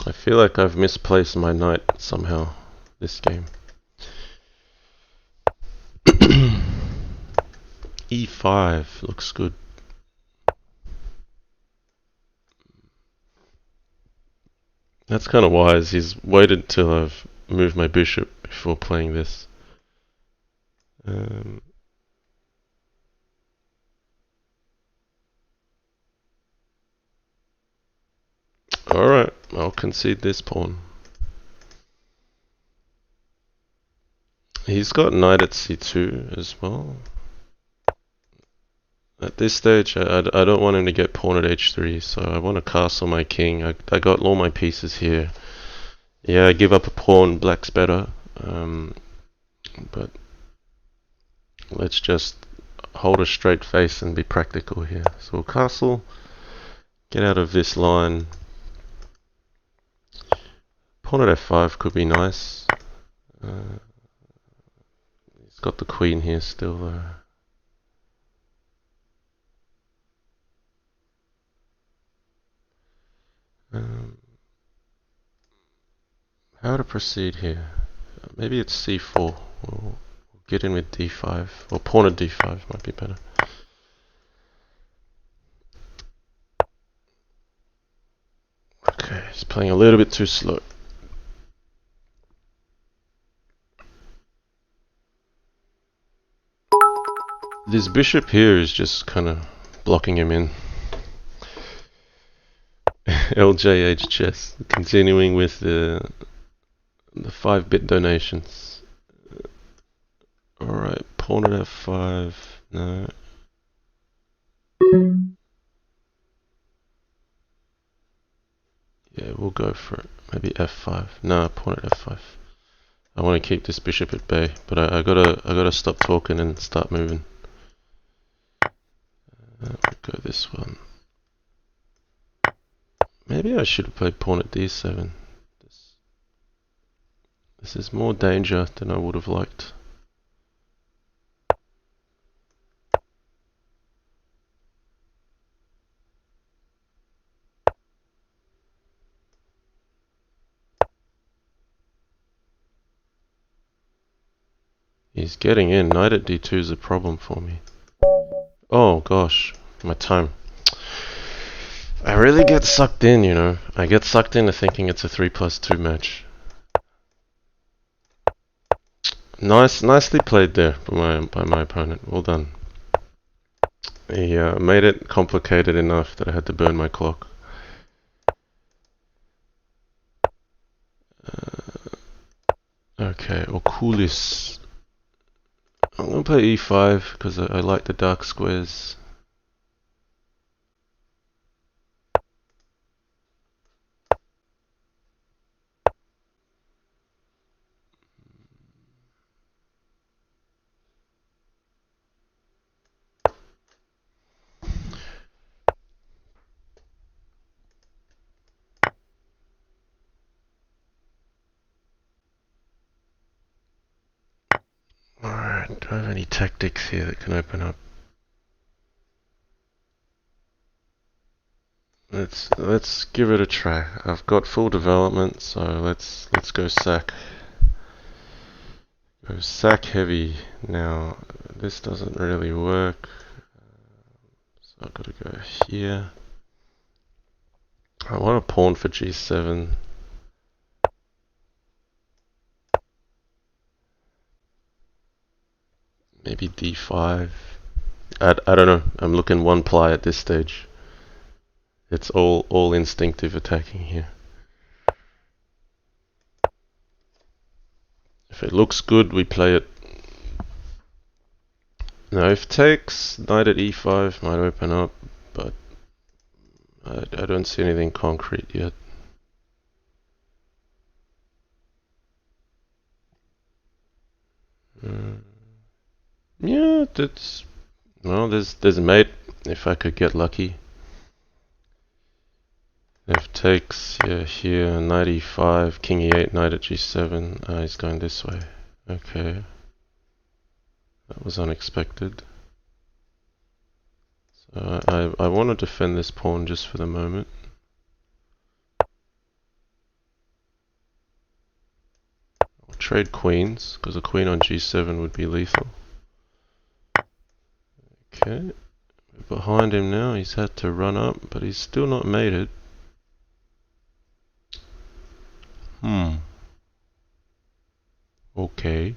I feel like I've misplaced my knight somehow this game. e5 looks good. That's kind of wise. He's waited till I've moved my bishop before playing this. Alright, I'll concede this pawn. He's got knight at c2 as well. At this stage, I don't want him to get pawn at h3, so I want to castle my king. I got all my pieces here. Yeah, I give up a pawn, black's better. But let's just hold a straight face and be practical here. So we'll castle, get out of this line. Pawn at f5 could be nice. He's got the queen here still though. How to proceed here? Maybe it's c4. We'll get in with d5, or pawn at d5 might be better. Okay, he's playing a little bit too slow. This bishop here is just kind of blocking him in. LJH chess, continuing with the 5-bit donations. Alright, pawn at f5, no. Yeah, we'll go for it. Maybe f5. No, pawn at f5. I want to keep this bishop at bay, but I gotta stop talking and start moving. We'll go this one. Maybe I should have played pawn at d7. This is more danger than I would have liked. He's getting in. Knight at d2 is a problem for me. Oh gosh, my time. I really get sucked in, you know. I get sucked into thinking it's a 3+2 match. Nicely played there by my opponent. Well done. He made it complicated enough that I had to burn my clock. Okay, Oculis. I'm gonna play e5 because I like the dark squares. Alright, do I have any tactics here that can open up? Let's give it a try. I've got full development, so let's go sack. Go sack heavy. Now this doesn't really work, so I've got to go here. I want a pawn for g7. Maybe d5. I don't know. I'm looking one ply at this stage. It's all instinctive attacking here. If it looks good, we play it. Now if takes, knight at e5 might open up, but I don't see anything concrete yet. Yeah, that's... Well, there's a mate, if I could get lucky. If takes, yeah, here, knight e5, king e8, knight at g7. He's going this way. Okay. That was unexpected. So I want to defend this pawn just for the moment. I'll trade queens, because a queen on g7 would be lethal. Okay. We're behind him now, he's had to run up, but he's still not mated. Okay.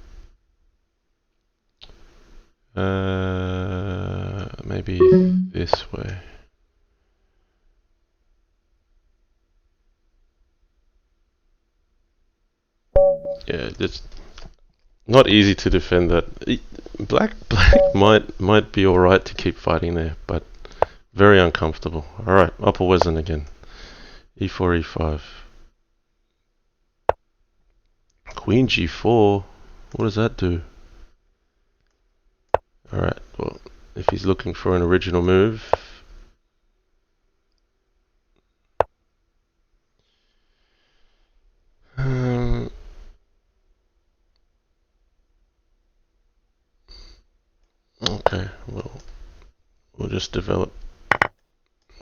Maybe this way. Yeah, it's not easy to defend that. Black might be alright to keep fighting there, but very uncomfortable. Alright, upper Wesson again. e4, e5. Queen g4. What does that do? Alright, well, if he's looking for an original move... okay, well, we'll just develop...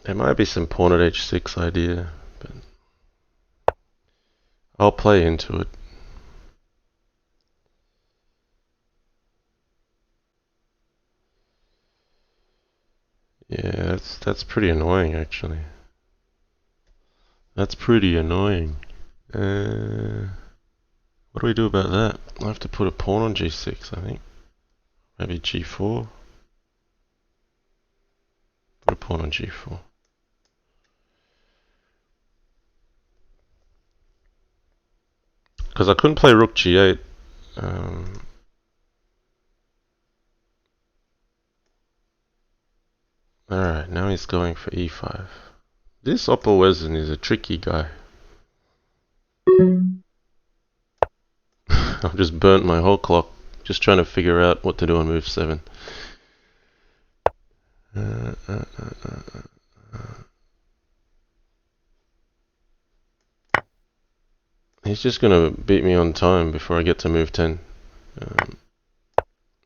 There might be some pawn at h6 idea, but I'll play into it. Yeah, that's pretty annoying actually. That's pretty annoying. What do we do about that? I have to put a pawn on g6, I think. Maybe g4. Put a pawn on g4. Because I couldn't play rook g8. Alright, now he's going for e5. This Opperwesen is a tricky guy. I've just burnt my whole clock just trying to figure out what to do on move 7. He's just gonna beat me on time before I get to move 10. Um,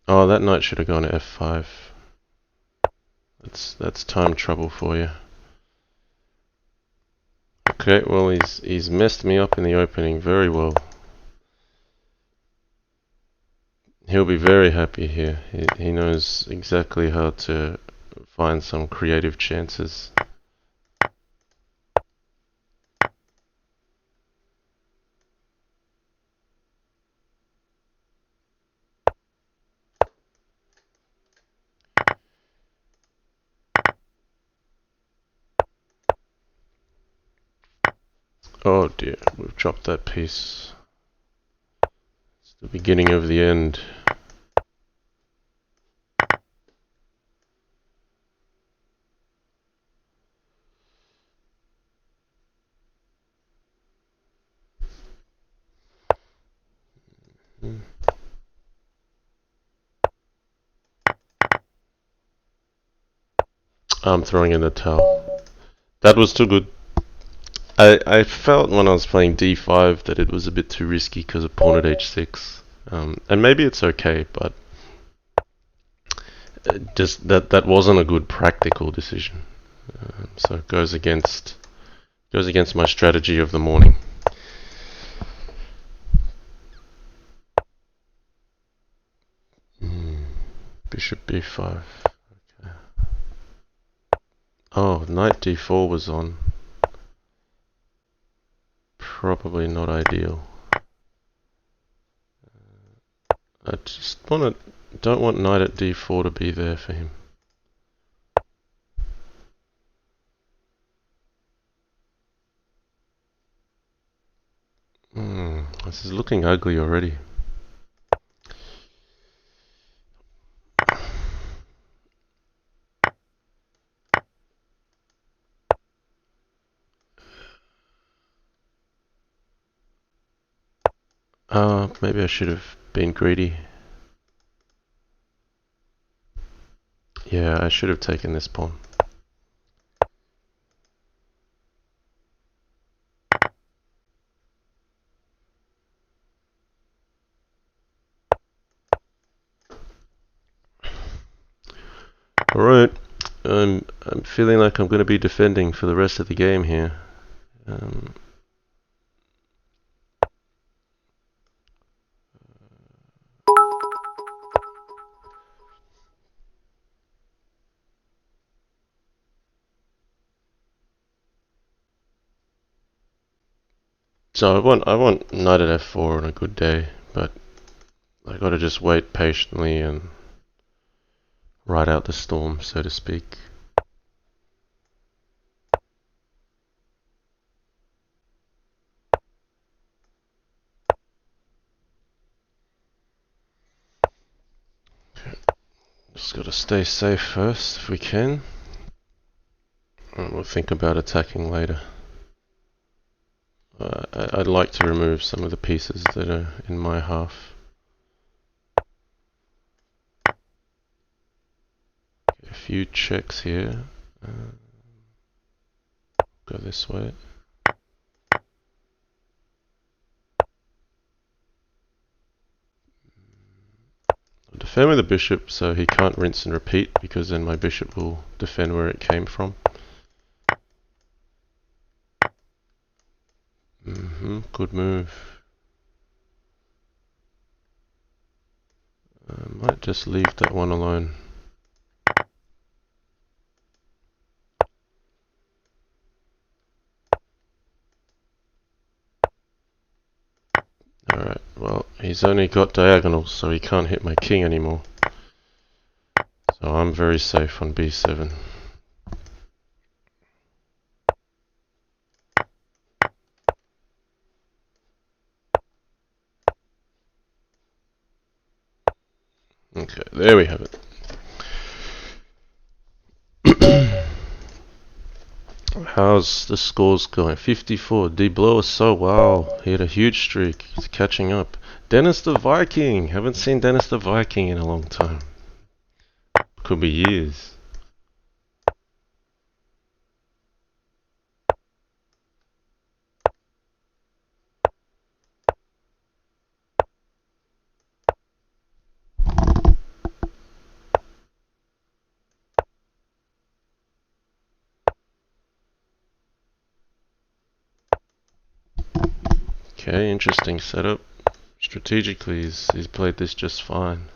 oh, that knight should have gone to f5. That's time trouble for you. Okay, well he's messed me up in the opening very well. He'll be very happy here. He knows exactly how to find some creative chances. Oh dear, we've dropped that piece. It's the beginning of the end. I'm throwing in the towel. That was too good. I felt when I was playing d5 that it was a bit too risky because of pawn at h6. And maybe it's okay, but just that wasn't a good practical decision. So it goes against my strategy of the morning. Bishop b5. Okay. Oh, knight d4 was on. Probably not ideal. I just don't want knight at d4 to be there for him. This is looking ugly already. Maybe I should have been greedy. Yeah, I should have taken this pawn. Alright, I'm feeling like I'm going to be defending for the rest of the game here. So I want knight at f4 on a good day, but I got to just wait patiently and ride out the storm, so to speak. Just got to stay safe first if we can, and we'll think about attacking later. I'd like to remove some of the pieces that are in my half. A few checks here. Go this way. I'll defend with the bishop so he can't rinse and repeat, because then my bishop will defend where it came from. Good move. I might just leave that one alone. Alright, well, he's only got diagonals, so he can't hit my king anymore. So I'm very safe on b7. Okay, there we have it. How's the scores going? 54. D Blow is so wow. He had a huge streak. He's catching up. Dennis the Viking. Haven't seen Dennis the Viking in a long time. Could be years. Okay, interesting setup. Strategically, he's played this just fine.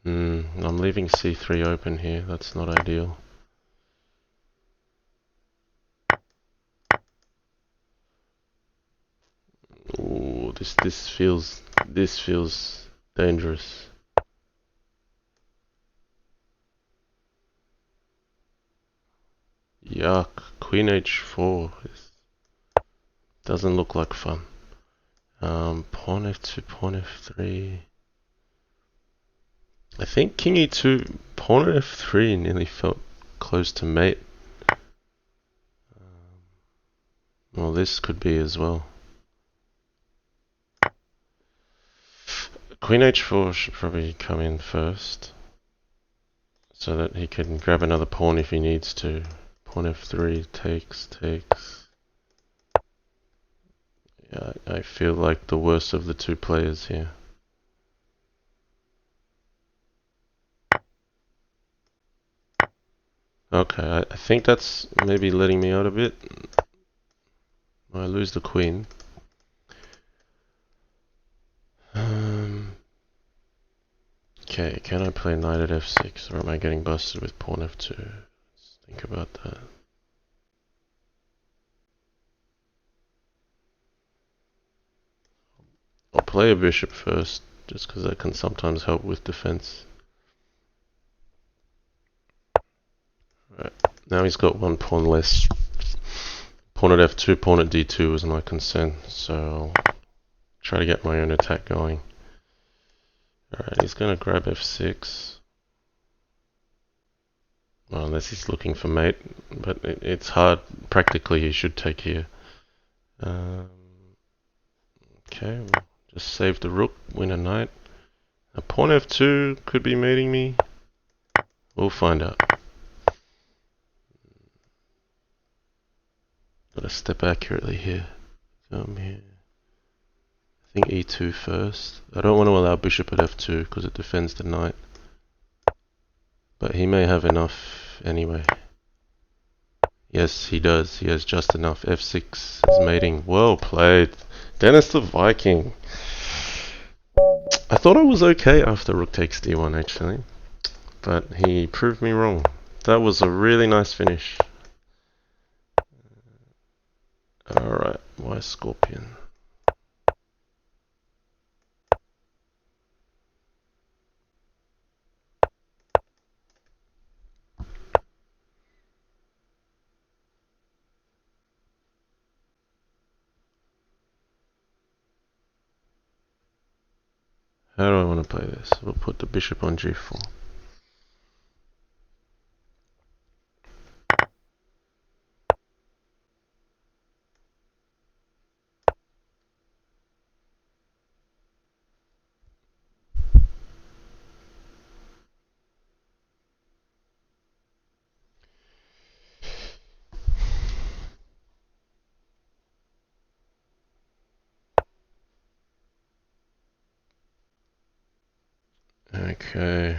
I'm leaving c3 open here. That's not ideal. Ooh, this feels dangerous. Yuck. Queen h4 doesn't look like fun. Pawn f2, pawn f3. I think king e2, pawn f3 nearly felt close to mate. Well, this could be as well. Queen h4 should probably come in first, so that he can grab another pawn if he needs to. Pawn f3 takes. Yeah, I feel like the worst of the two players here. Okay, I think that's maybe letting me out a bit. I lose the queen. Okay, can I play knight at f6, or am I getting busted with pawn f2? Let's think about that. I'll play a bishop first, just because that can sometimes help with defense. Right, now he's got one pawn less. Pawn at f2, pawn at d2 is my concern, so I'll try to get my own attack going. Alright, he's going to grab f6. Well, unless he's looking for mate, but it's hard. Practically, he should take here. Okay, we'll just save the rook, win a knight. A pawn f2 could be mating me. We'll find out. Gotta step accurately here. Come here. I think e2 first. I don't want to allow bishop at f2 because it defends the knight. But he may have enough anyway. Yes, he does. He has just enough. f6 is mating. Well played. Dennis the Viking. I thought I was okay after rook takes d1 actually. But he proved me wrong. That was a really nice finish. Alright, why Scorpion? How do I want to play this? We'll put the bishop on g4. Okay.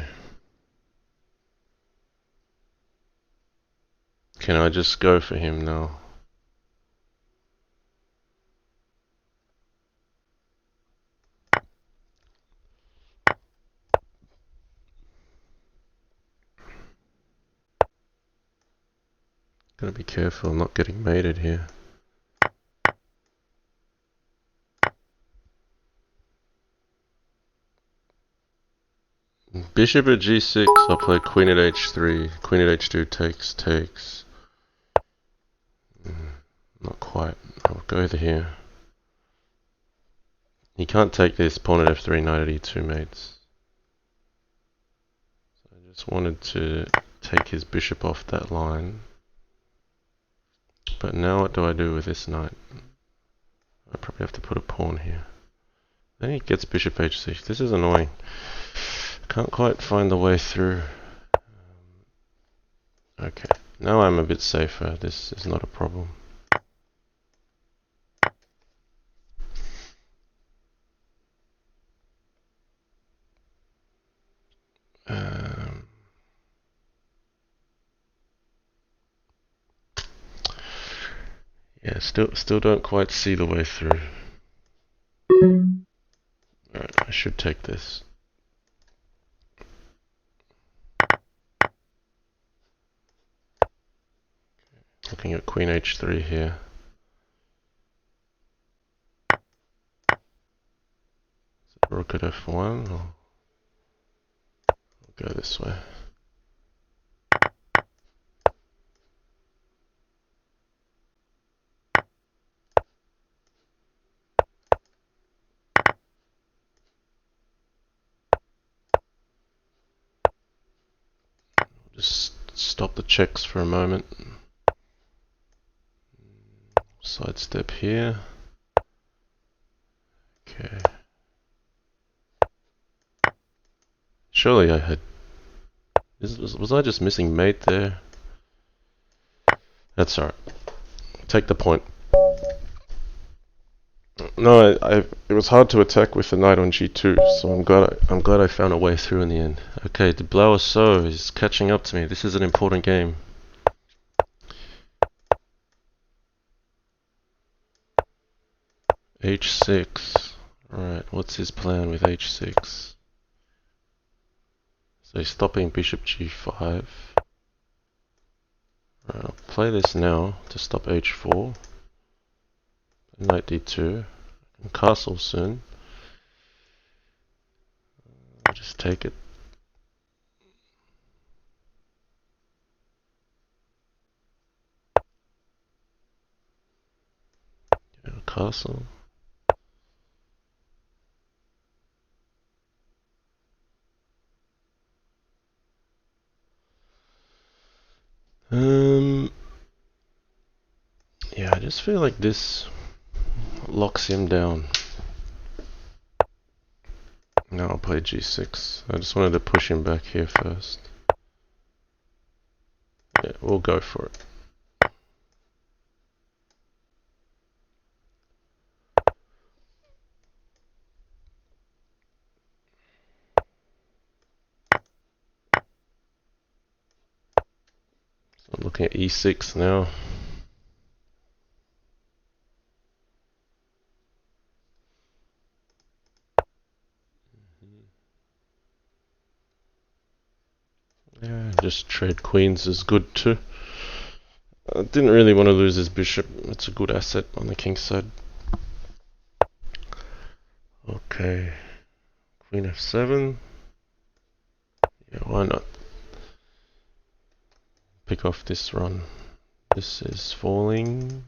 Can I just go for him now? Gotta be careful not getting mated here. Bishop at g6, I'll play queen at h3, queen at h2 takes. Not quite, I'll go here. He can't take this, pawn at f3, knight at e2 mates. So I just wanted to take his bishop off that line. But now what do I do with this knight? I probably have to put a pawn here. Then he gets bishop h6, this is annoying. Can't quite find the way through. Okay, now I'm a bit safer. This is not a problem. Yeah, still don't quite see the way through. Alright, I should take this. Looking at Queen H3 here. Rook at F1, or I'll go this way. Just stop the checks for a moment. Sidestep here. Okay. Surely I had... Was I just missing mate there? That's alright. Take the point. No, it was hard to attack with the knight on g2, so I'm glad I found a way through in the end. Okay, the Blauer So is catching up to me. This is an important game. h6. Alright, what's his plan with h6? So he's stopping bishop g5. Alright, I'll play this now to stop h4. Knight d2. And castle soon. I'll just take it. Castle. Yeah, I just feel like this locks him down. Now I'll play g6. I just wanted to push him back here first. Yeah, we'll go for it. So I'm looking at e6 now. Yeah, just trade queens is good too. I didn't really want to lose his bishop. It's a good asset on the king's side. Okay. Queen f7. Yeah, why not? Pick off this run. This is falling.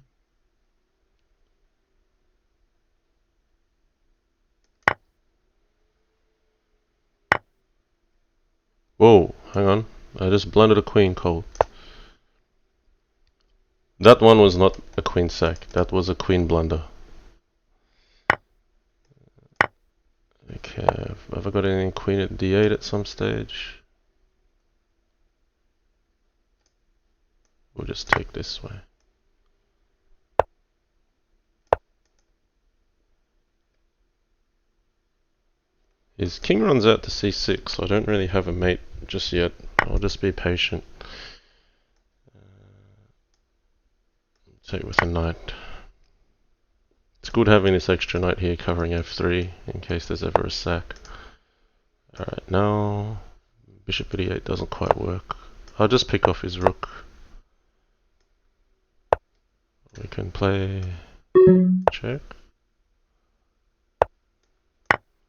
Whoa, hang on. I just blundered a queen cold. That one was not a queen sack. That was a queen blunder. Okay, have I got any queen at d8 at some stage? We'll just take this way. His king runs out to c6, so I don't really have a mate just yet. I'll just be patient. Take with a knight. It's good having this extra knight here covering f3 in case there's ever a sack. Alright, now bishop at e8 doesn't quite work. I'll just pick off his rook. We can play check.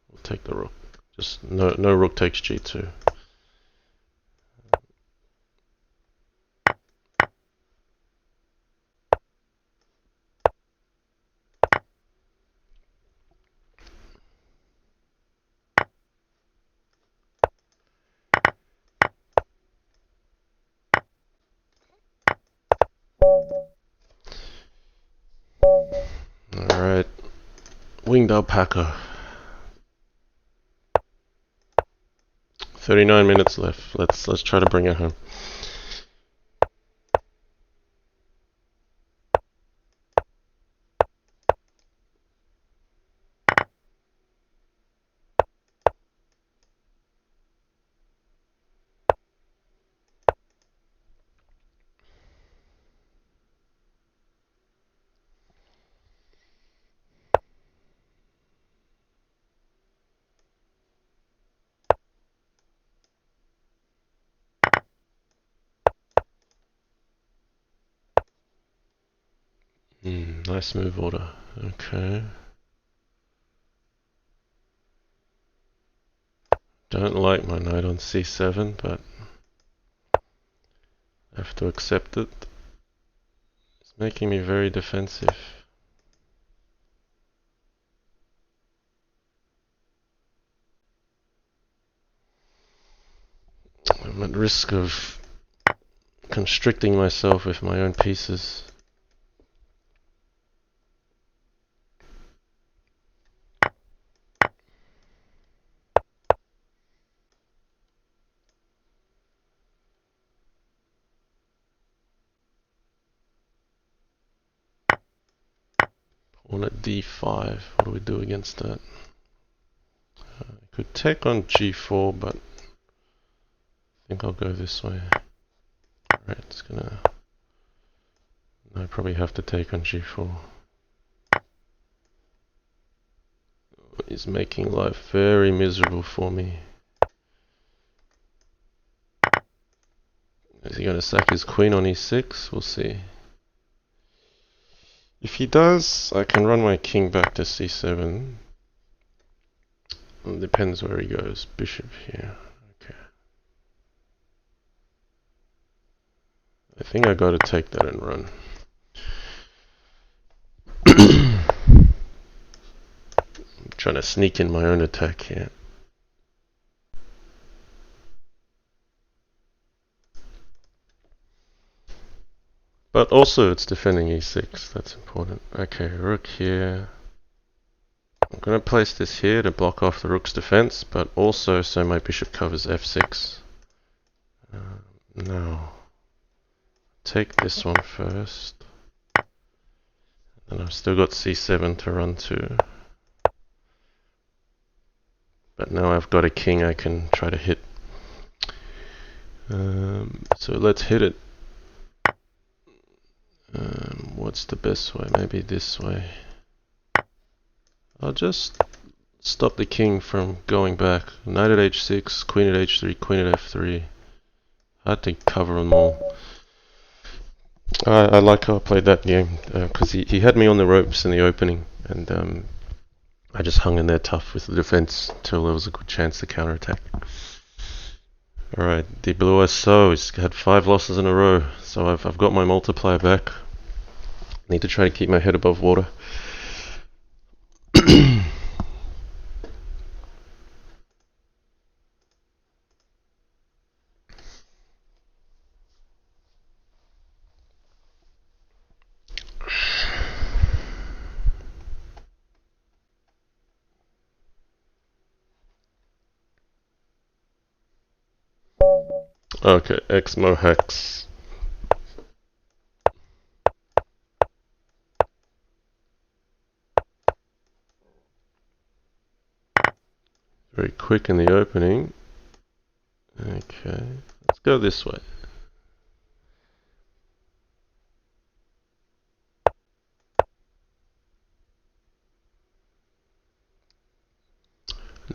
We'll take the rook. Just no rook takes g2. Alright. Winged alpaca. 39 minutes left. Let's try to bring it home. Nice move order. Okay. Don't like my knight on c7, but I have to accept it. It's making me very defensive. I'm at risk of constricting myself with my own pieces. Pawn at d5. What do we do against that? I could take on g4, but I think I'll go this way. Alright, it's gonna... I probably have to take on g4. He's making life very miserable for me. Is he going to sack his queen on e6? We'll see. If he does, I can run my king back to c7. It depends where he goes. Bishop here. Okay. I think I got to take that and run. I'm trying to sneak in my own attack here. But also it's defending e6, that's important. Okay, rook here. I'm going to place this here to block off the rook's defense, but also so my bishop covers f6. Now, take this one first. And I've still got c7 to run to. But now I've got a king I can try to hit. So let's hit it. What's the best way? Maybe this way. I'll just stop the king from going back. Knight at h6, queen at h3, queen at f3. Hard to cover them all. I like how I played that game because he had me on the ropes in the opening, and I just hung in there tough with the defense until there was a good chance to counterattack. Alright, the Blue SO, he's had 5 losses in a row, so I've got my multiplier back. Need to try to keep my head above water. Okay, Exmo Hex. Very quick in the opening. Okay, let's go this way.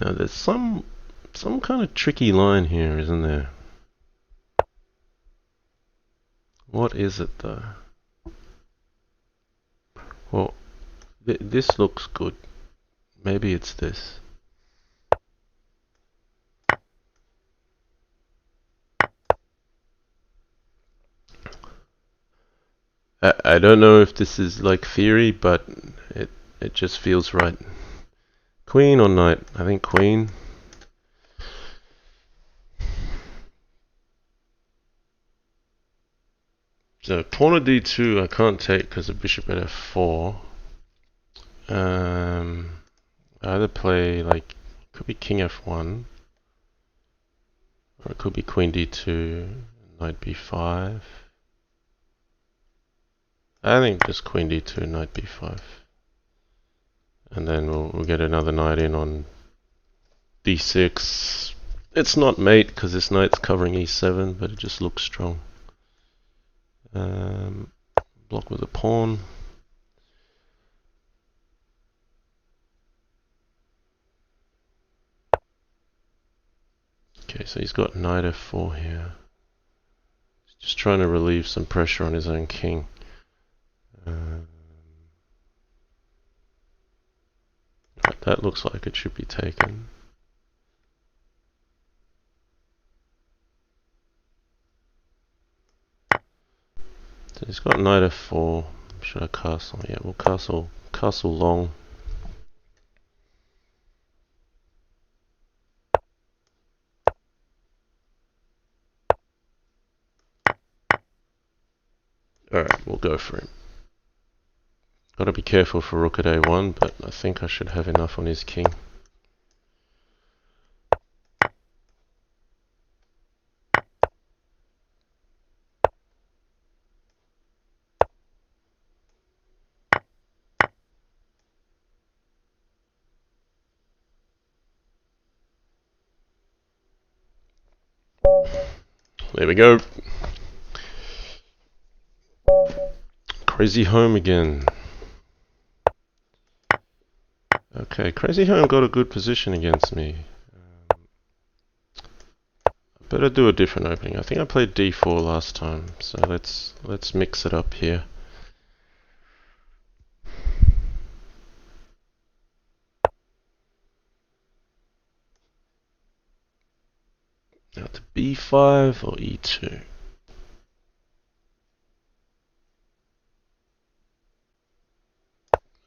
Now there's some kind of tricky line here, isn't there? What is it though? Well, this looks good. Maybe it's this. I don't know if this is like theory, but it just feels right. Queen or knight? I think queen. So pawn at d2 I can't take because the bishop at f4. Either play like, could be king f1, or it could be queen d2, knight b5. I think just queen d2, knight b5. And then we'll get another knight in on d6. It's not mate because this knight's covering e7, but it just looks strong. Block with a pawn. Okay, so he's got knight f4 here. He's just trying to relieve some pressure on his own king. that looks like it should be taken. So he's got knight f4. Should I castle? Yeah, we'll castle long. Alright, we'll go for him. Gotta be careful for rook at a1, but I think I should have enough on his king. There we go. Crazy home again. Okay, Crazy home got a good position against me. Better do a different opening. I think I played d4 last time, so let's mix it up here. Now to b5 or e2.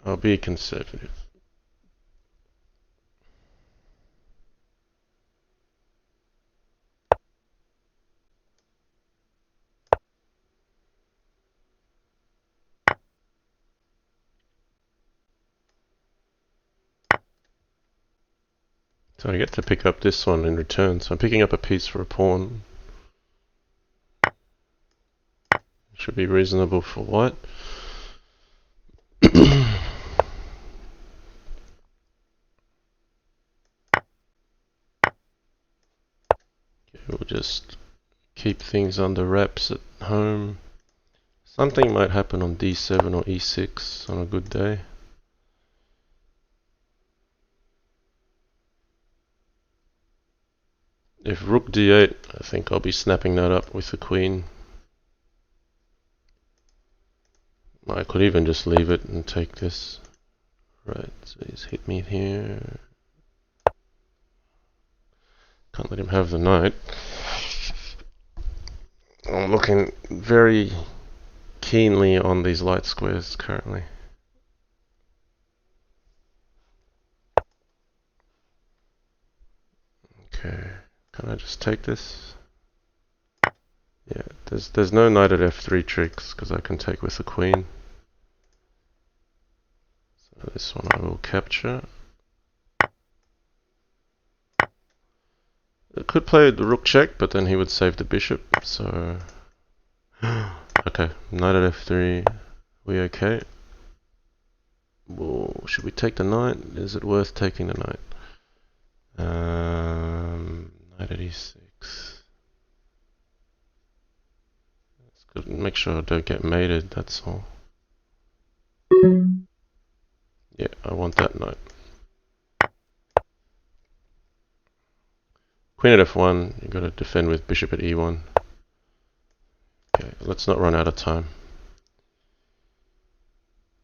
I'll be conservative. So I get to pick up this one in return. So I'm picking up a piece for a pawn. Should be reasonable for white. We'll just keep things under wraps at home. Something might happen on d7 or e6 on a good day. If rook d8, I think I'll be snapping that up with the queen. I could even just leave it and take this. Right, so he's hit me here. Can't let him have the knight. I'm looking very keenly on these light squares currently. Okay, can I just take this? Yeah, there's no knight at f3 tricks because I can take with the queen. So this one I will capture. I could play the rook check, but then he would save the bishop, so... Okay, knight at f3, we okay? Whoa, should we take the knight? Is it worth taking the knight? Knight at e6. Let's go make sure I don't get mated, that's all. Yeah, I want that knight. Queen at f1, you've got to defend with bishop at e1. Okay, let's not run out of time.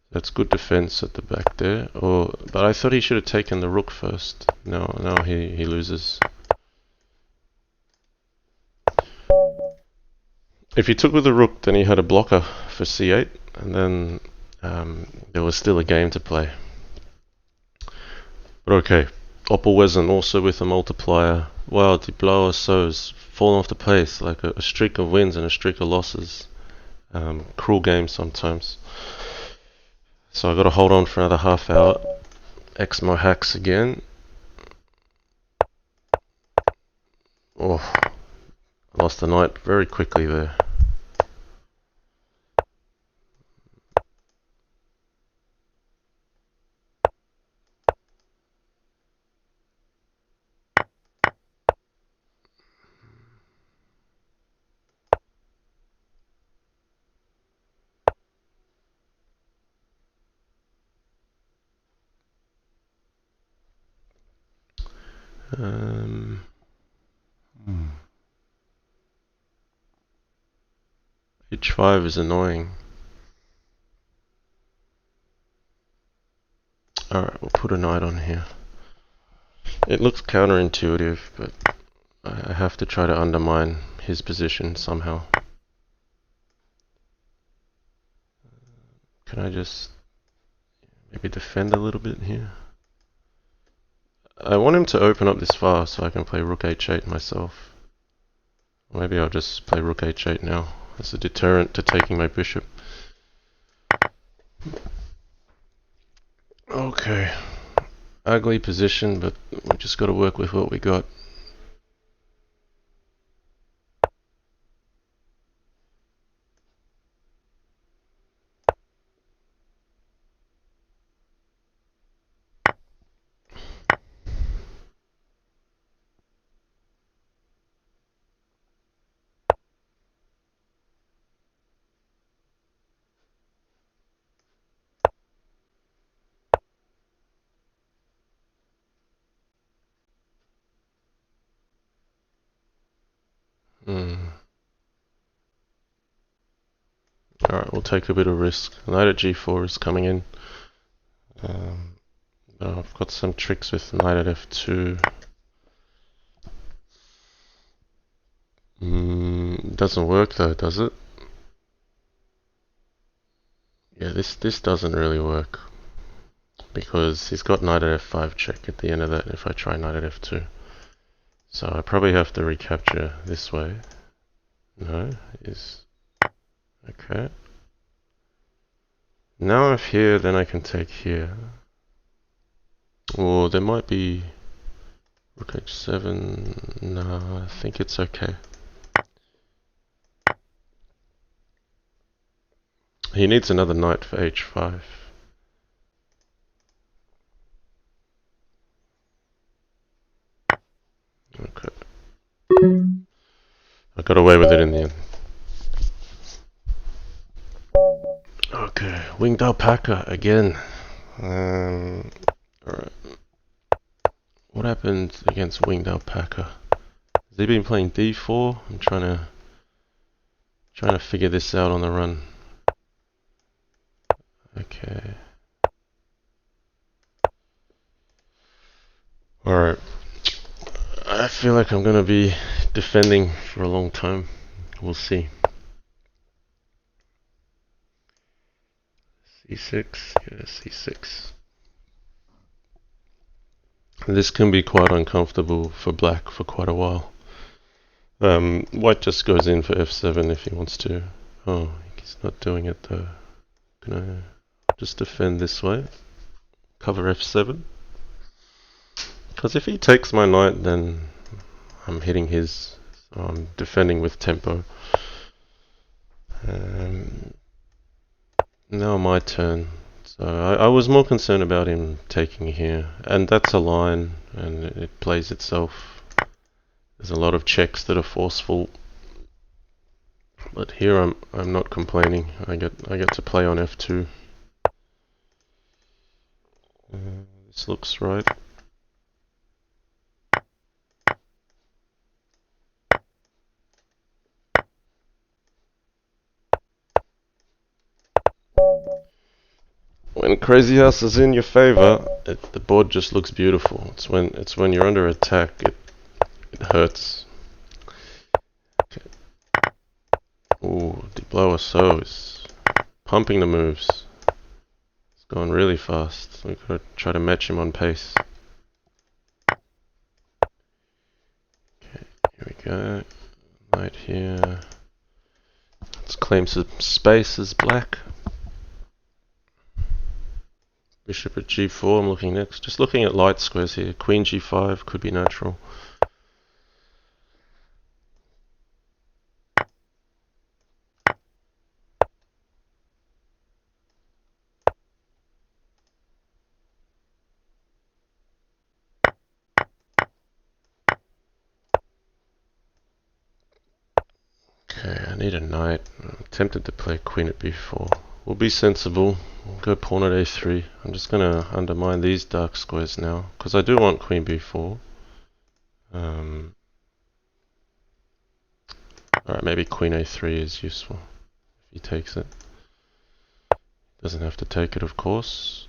That's good defense at the back there. But I thought he should have taken the rook first. No, he loses. If he took with the rook, then he had a blocker for c8, and then there was still a game to play. But okay, Oppelwesen also with a multiplier. Wow, Die Blaue So has fallen off the pace, like a streak of wins and a streak of losses. Cruel game sometimes. So I've got to hold on for another half hour. Exmo hacks again. Oh, I lost the knight very quickly there. H5 is annoying. Alright, we'll put a knight on here. It looks counterintuitive, but I have to try to undermine his position somehow. Can I just maybe defend a little bit here? I want him to open up this far so I can play rook h8 myself. Maybe I'll just play rook h8 now as a deterrent to taking my bishop. Okay. Ugly position, but we just got to work with what we got. Alright, we'll take a bit of risk. Knight at g4 is coming in. I've got some tricks with knight at f2. Doesn't work though, does it? Yeah, this doesn't really work. Because he's got knight at f5 check at the end of that if I try knight at f2. So I probably have to recapture this way. No, is... Okay. Now if here, then I can take here. Or there might be rook h7. No, I think it's okay. He needs another knight for h5. Okay. I got away with it in the end. Okay, winged alpaca again. Alright. What happened against winged alpaca? Has he been playing d4? I'm trying to figure this out on the run. Okay. Alright. I feel like I'm gonna be defending for a long time. We'll see. c6, yeah, c6. This can be quite uncomfortable for black for quite a while. White just goes in for f7 if he wants to. Oh, he's not doing it though. Can I just defend this way? Cover f7? Because if he takes my knight, then I'm hitting his. So I'm defending with tempo. Now my turn. So I was more concerned about him taking here, and that's a line, and it plays itself. There's a lot of checks that are forceful, but here I'm not complaining. I get to play on f2. This looks right. When Crazyhouse is in your favor, the board just looks beautiful. It's when you're under attack, it hurts. Okay. Ooh, the blower so is pumping the moves. It's going really fast. We've got to try to match him on pace. Okay, here we go. Knight here. Let's claim some space as black. Bishop at g4, I'm looking next. Just looking at light squares here. Queen g5 could be natural. Okay, I need a knight. I'm tempted to play queen at b4. We'll be sensible. We'll go pawn at a3. I'm just going to undermine these dark squares now, because I do want queen b4. Alright, maybe queen a3 is useful if he takes it. Doesn't have to take it, of course.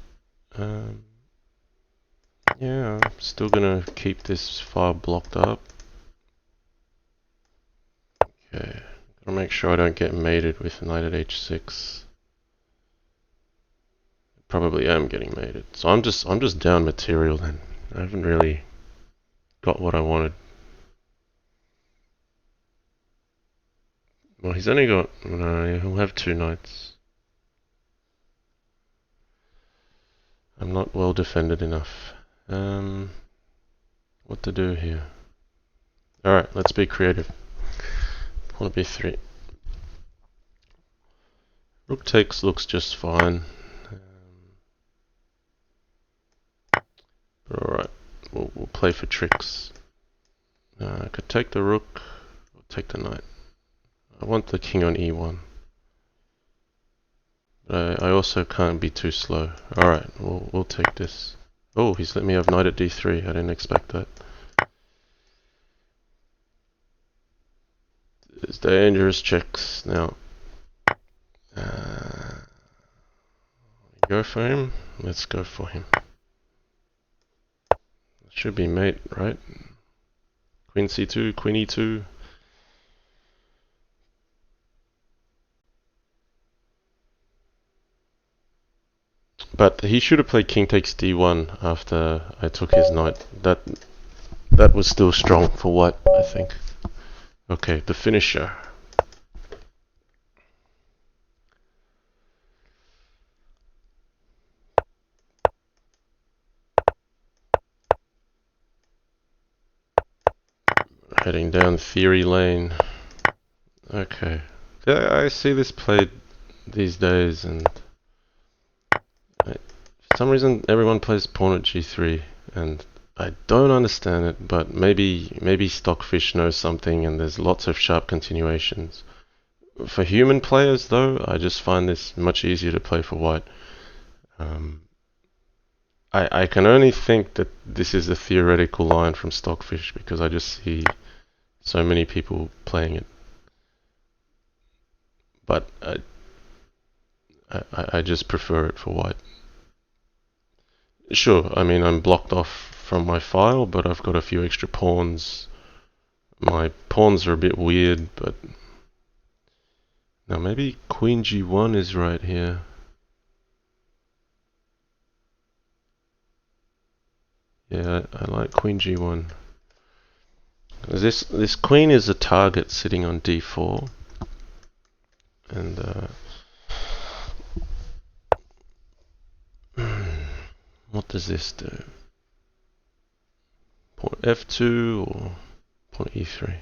Yeah, I'm still gonna keep this file blocked up. Okay, gotta make sure I don't get mated with knight at h6. Probably am getting mated. So I'm just down material then. I haven't really got what I wanted. Well, he's only got... No, he'll have 2 knights. I'm not well defended enough. What to do here? Alright, let's be creative. Pawn b3. Rook takes looks just fine. But alright, we'll play for tricks. I could take the rook, or take the knight. I want the king on e1. But I also can't be too slow. Alright, we'll take this. Oh, he's let me have knight at d3. I didn't expect that. It's dangerous checks. Now, go for him. Let's go for him. Should be mate, right? Queen c2, queen e2. But he should have played king takes d1 after I took his knight. That was still strong for white, I think. Okay, the finisher. Heading down theory lane. Okay. Yeah, I see this played these days, and for some reason everyone plays pawn at g3, and I don't understand it, but maybe Stockfish knows something and there's lots of sharp continuations. For human players though, I just find this much easier to play for white. I can only think that this is a theoretical line from Stockfish because I just see so many people playing it. But I just prefer it for white. Sure, I mean I'm blocked off from my file, but I've got a few extra pawns. My pawns are a bit weird, but... Now maybe queen g1 is right here. Yeah, I like queen g1. This queen is a target sitting on d4. And what does this do? Pawn f2 or pawn e3?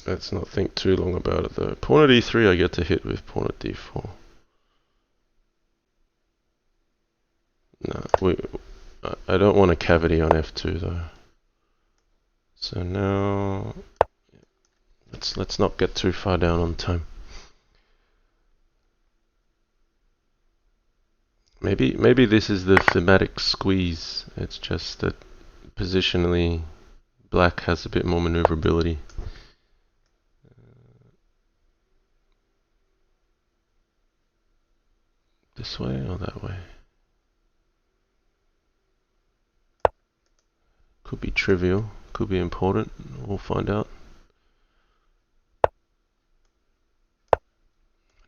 Let's not think too long about it though. Pawn at e3 I get to hit with pawn at d4. No, I don't want a cavity on f2 though. So now let's not get too far down on time. Maybe this is the thematic squeeze. It's just that positionally black has a bit more maneuverability. This way or that way? Could be trivial, could be important. We'll find out.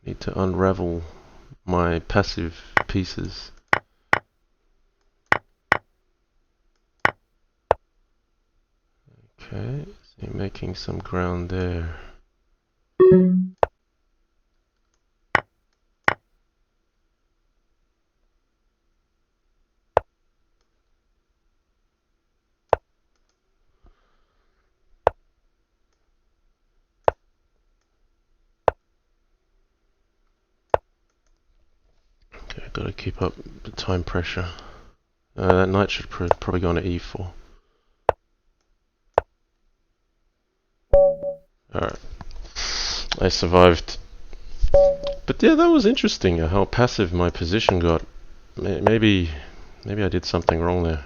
Need to unravel my passive pieces. Okay, so you're making some ground there. Okay, I've got to keep up the time pressure. That knight should probably go on to e4. Alright. I survived. But yeah, that was interesting how passive my position got. Maybe I did something wrong there.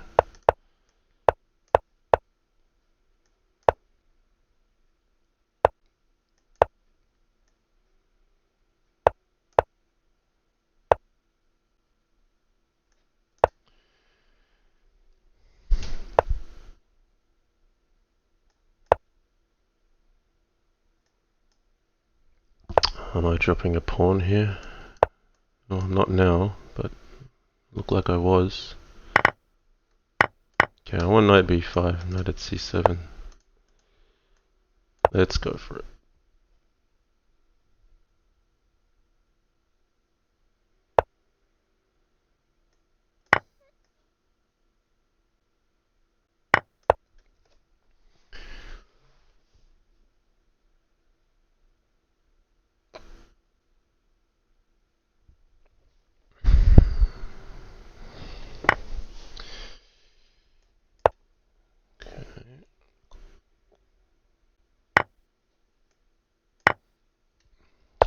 Am I dropping a pawn here? Oh, not now, but looked like I was. Okay, I want knight b5, knight at c7. Let's go for it.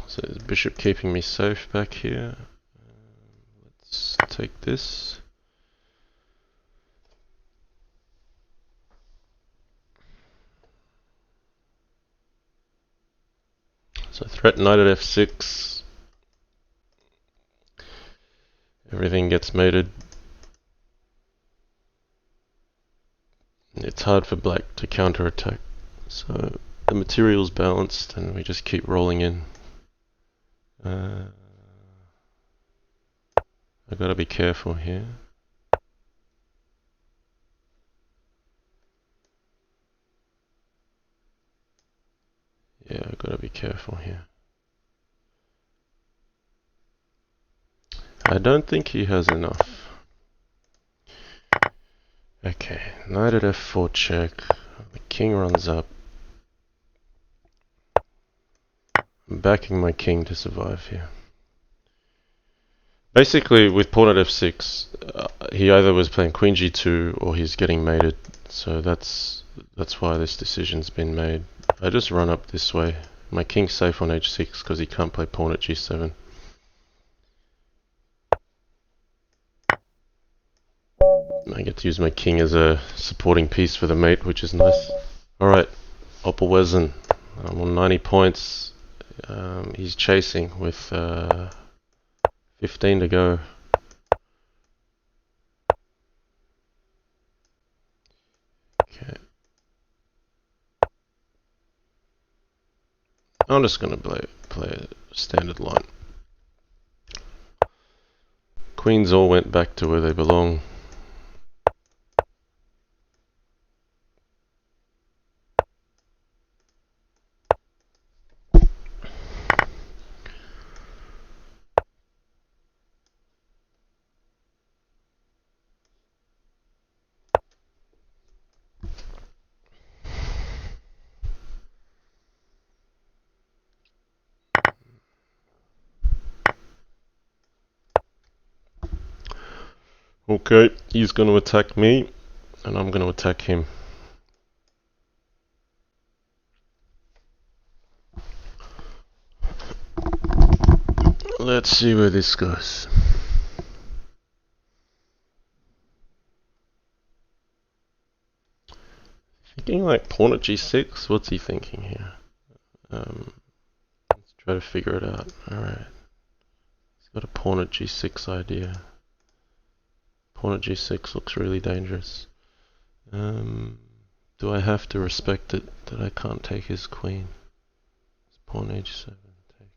So is bishop keeping me safe back here? Let's take this. So threat knight at f6. Everything gets mated. It's hard for black to counterattack. So the material's balanced and we just keep rolling in. I gotta be careful here. Yeah, I gotta be careful here. I don't think he has enough. Okay, knight at f4 check. The king runs up. I'm backing my king to survive here. Basically, with pawn at f6, he either was playing queen g2 or he's getting mated. So that's why this decision's been made. I just run up this way. My king's safe on h6 because he can't play pawn at g7. I get to use my king as a supporting piece for the mate, which is nice. Alright, Opelwezen. I'm on 90 points. He's chasing with 15 to go. Okay. I'm just going to play a standard line. Queens all went back to where they belong. Okay, he's going to attack me, and I'm going to attack him. Let's see where this goes. Thinking like pawn at g6? What's he thinking here? Let's try to figure it out. Alright. He's got a pawn at g6 idea. Pawn at g6 looks really dangerous. Do I have to respect it that I can't take his queen? It's pawn h7 takes.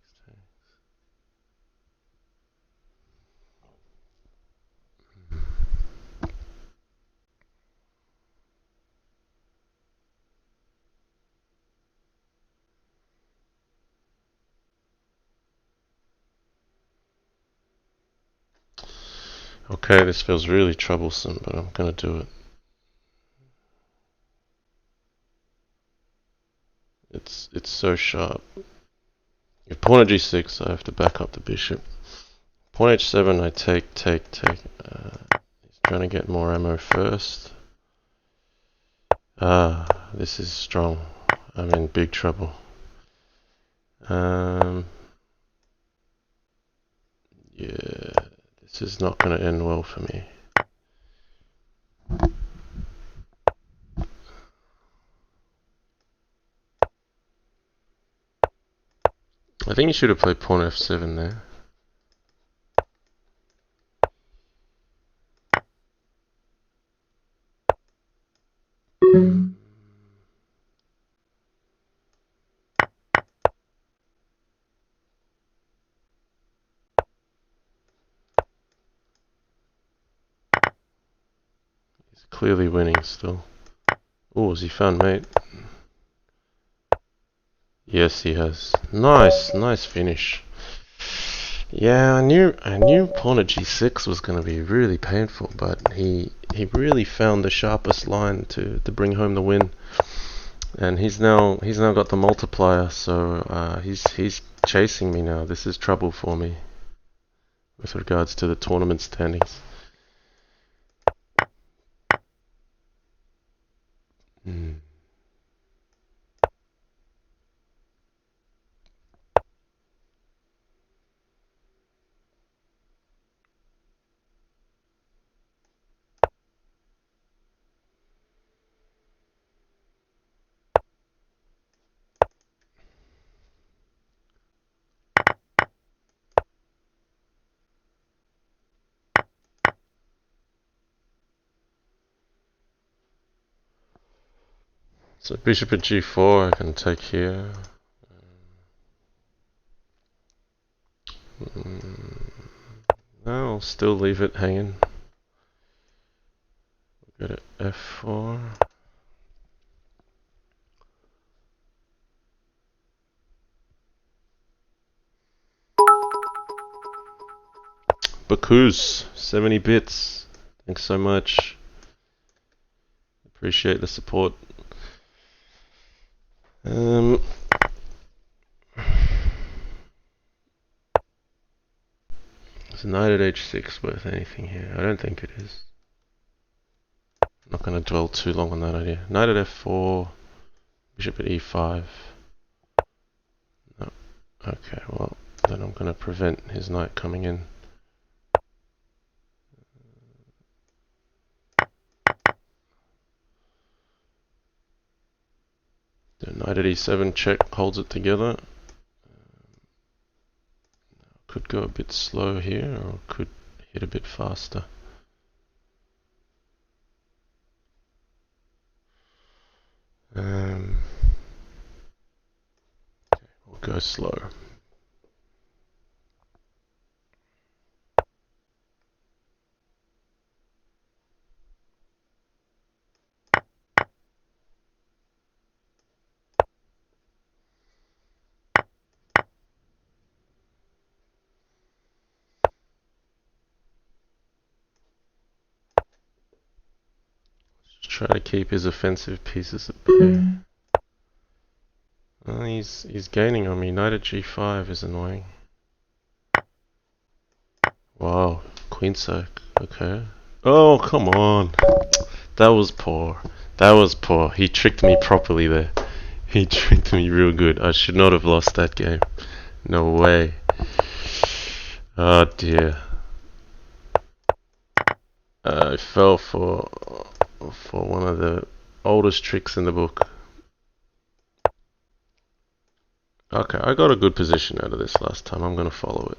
Okay, this feels really troublesome, but I'm gonna do it. It's so sharp. If pawn at g6, I have to back up the bishop. Pawn h7, I take. He's trying to get more ammo first. This is strong. I'm in big trouble. Yeah, this is not going to end well for me. I think you should have played pawn f7 there. Clearly winning still. Oh, has he found mate? Yes, he has. Nice finish. Yeah, I knew pawn at g6 was going to be really painful, but he really found the sharpest line to bring home the win. And he's now got the multiplier, so he's chasing me now. This is trouble for me with regards to the tournament standings. So bishop at g4 I can take here. No, I'll still leave it hanging. Go to f4. Bakus, 70 bits. Thanks so much. Appreciate the support. Is knight at h6 worth anything here? I don't think it is. I'm not going to dwell too long on that idea. Knight at f4, bishop at e5. No. Okay, well, then I'm going to prevent his knight coming in. The knight at e7 check holds it together. Could go a bit slow here, or could hit a bit faster. We'll go slow. Just try to keep his offensive pieces at bay. Well, he's gaining on me. Knight at g5 is annoying. Wow, queen sack. Okay. Oh, come on. That was poor. That was poor. He tricked me properly there. He tricked me real good. I should not have lost that game. No way. Oh dear. I fell for one of the oldest tricks in the book. Okay, I got a good position out of this last time. I'm going to follow it.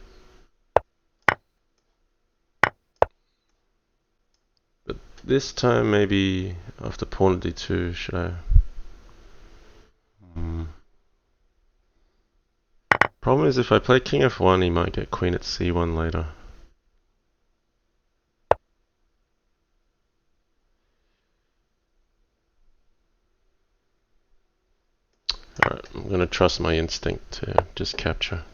But this time maybe after pawn at d2, should I? Problem is if I play king f1, he might get queen at c1 later. Alright, I'm going to trust my instinct to just capture.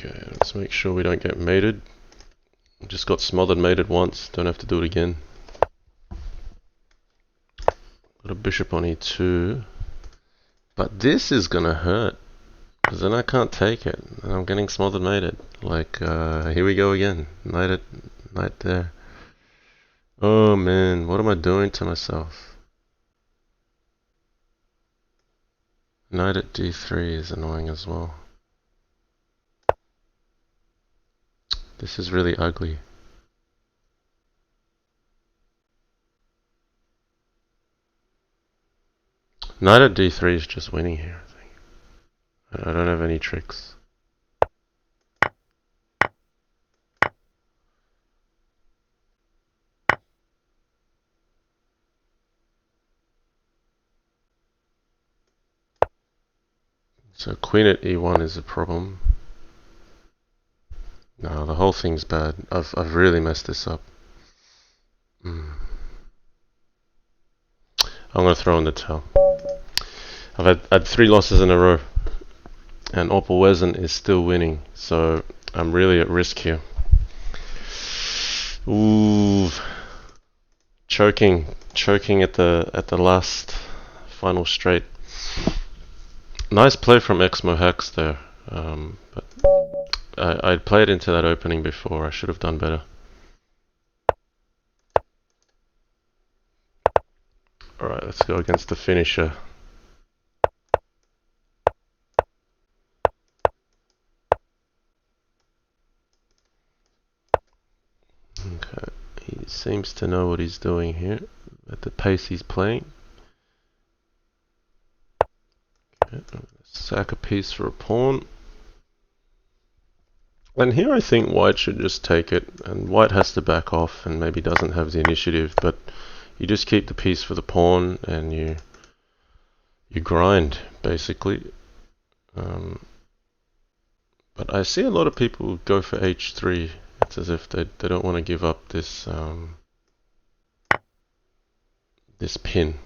Okay, let's make sure we don't get mated. Just got smothered mated once, don't have to do it again. Got a bishop on e2. But this is gonna hurt, because then I can't take it, and I'm getting smothered mated. Like, here we go again. Knight there. Oh man, what am I doing to myself? Knight at d3 is annoying as well. This is really ugly. Knight at d3 is just winning here, I think. I don't have any tricks. So queen at e1 is a problem. No, the whole thing's bad. I've really messed this up. I'm gonna throw in the towel. I've had 3 losses in a row, and Opelwezen is still winning, so I'm really at risk here. Ooh, choking at the last final straight. Nice play from Exmo Hacks there, but I played into that opening before. I should have done better. Alright, let's go against the finisher. Okay, he seems to know what he's doing here at the pace he's playing. Okay, sack a piece for a pawn. And here I think white should just take it, and white has to back off and maybe doesn't have the initiative, but you just keep the piece for the pawn and you grind, basically. But I see a lot of people go for h3. It's as if they don't want to give up this this pin.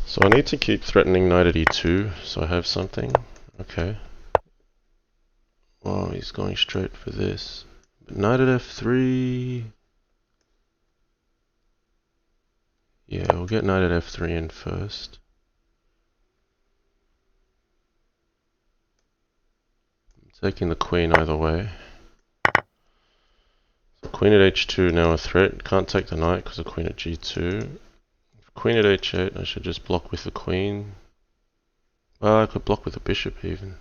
So I need to keep threatening knight at e2, so I have something. Okay. Well, he's going straight for this. But knight at f3... Yeah, we'll get knight at f3 in first. I'm taking the queen either way. So queen at h2 now a threat. Can't take the knight because of queen at g2. Queen at h8, I should just block with the queen. Well, I could block with the bishop even.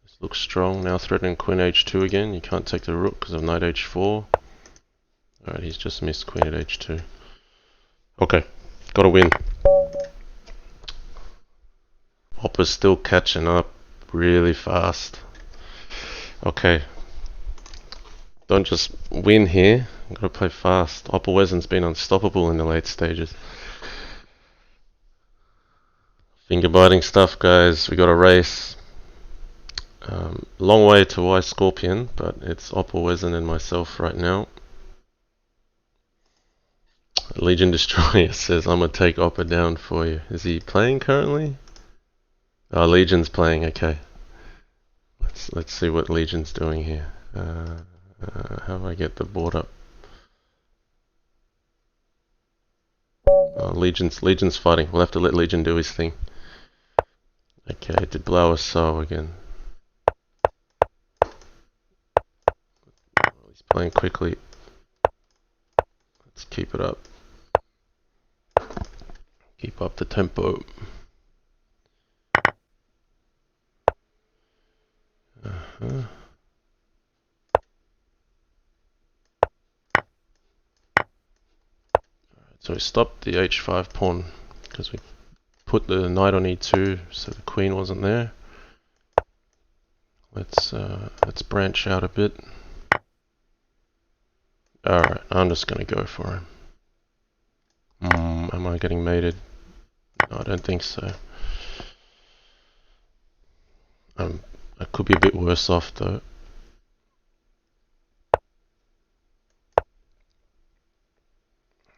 This looks strong. Now threatening queen h2 again. You can't take the rook because of knight h4. Alright, he's just missed queen at h2. Okay, gotta win. Oppa's still catching up really fast. Okay. Don't just win here. I've got to play fast. Opelwezen's been unstoppable in the late stages. Finger biting stuff, guys. We got a race. Long way to Y Scorpion, but it's Opelwezen and myself right now. Legion Destroyer says, I'm gonna take Oppa down for you. Is he playing currently? Oh, Legion's playing. Okay. Let's see what Legion's doing here. How do I get the board up? Oh, Legion's fighting. We'll have to let Legion do his thing. Okay, did blow a soul again. He's playing quickly. Let's keep it up. Keep up the tempo. So we stopped the h5 pawn because we put the knight on e2, so the queen wasn't there. Let's branch out a bit. Alright, I'm just gonna go for him. Am I getting mated? No, I don't think so. I could be a bit worse off though.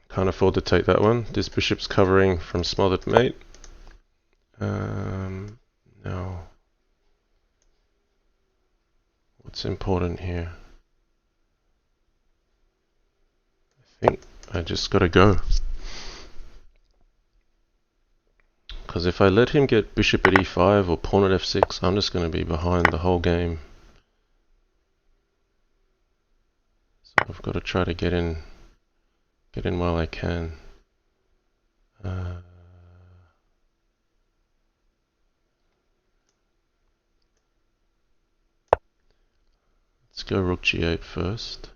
Can't afford to take that one. This bishop's covering from smothered mate. No. What's important here? I think I just gotta go. Because if I let him get bishop at e5 or pawn at f6, I'm just going to be behind the whole game. So I've got to try to get in while I can. go rook g8 first.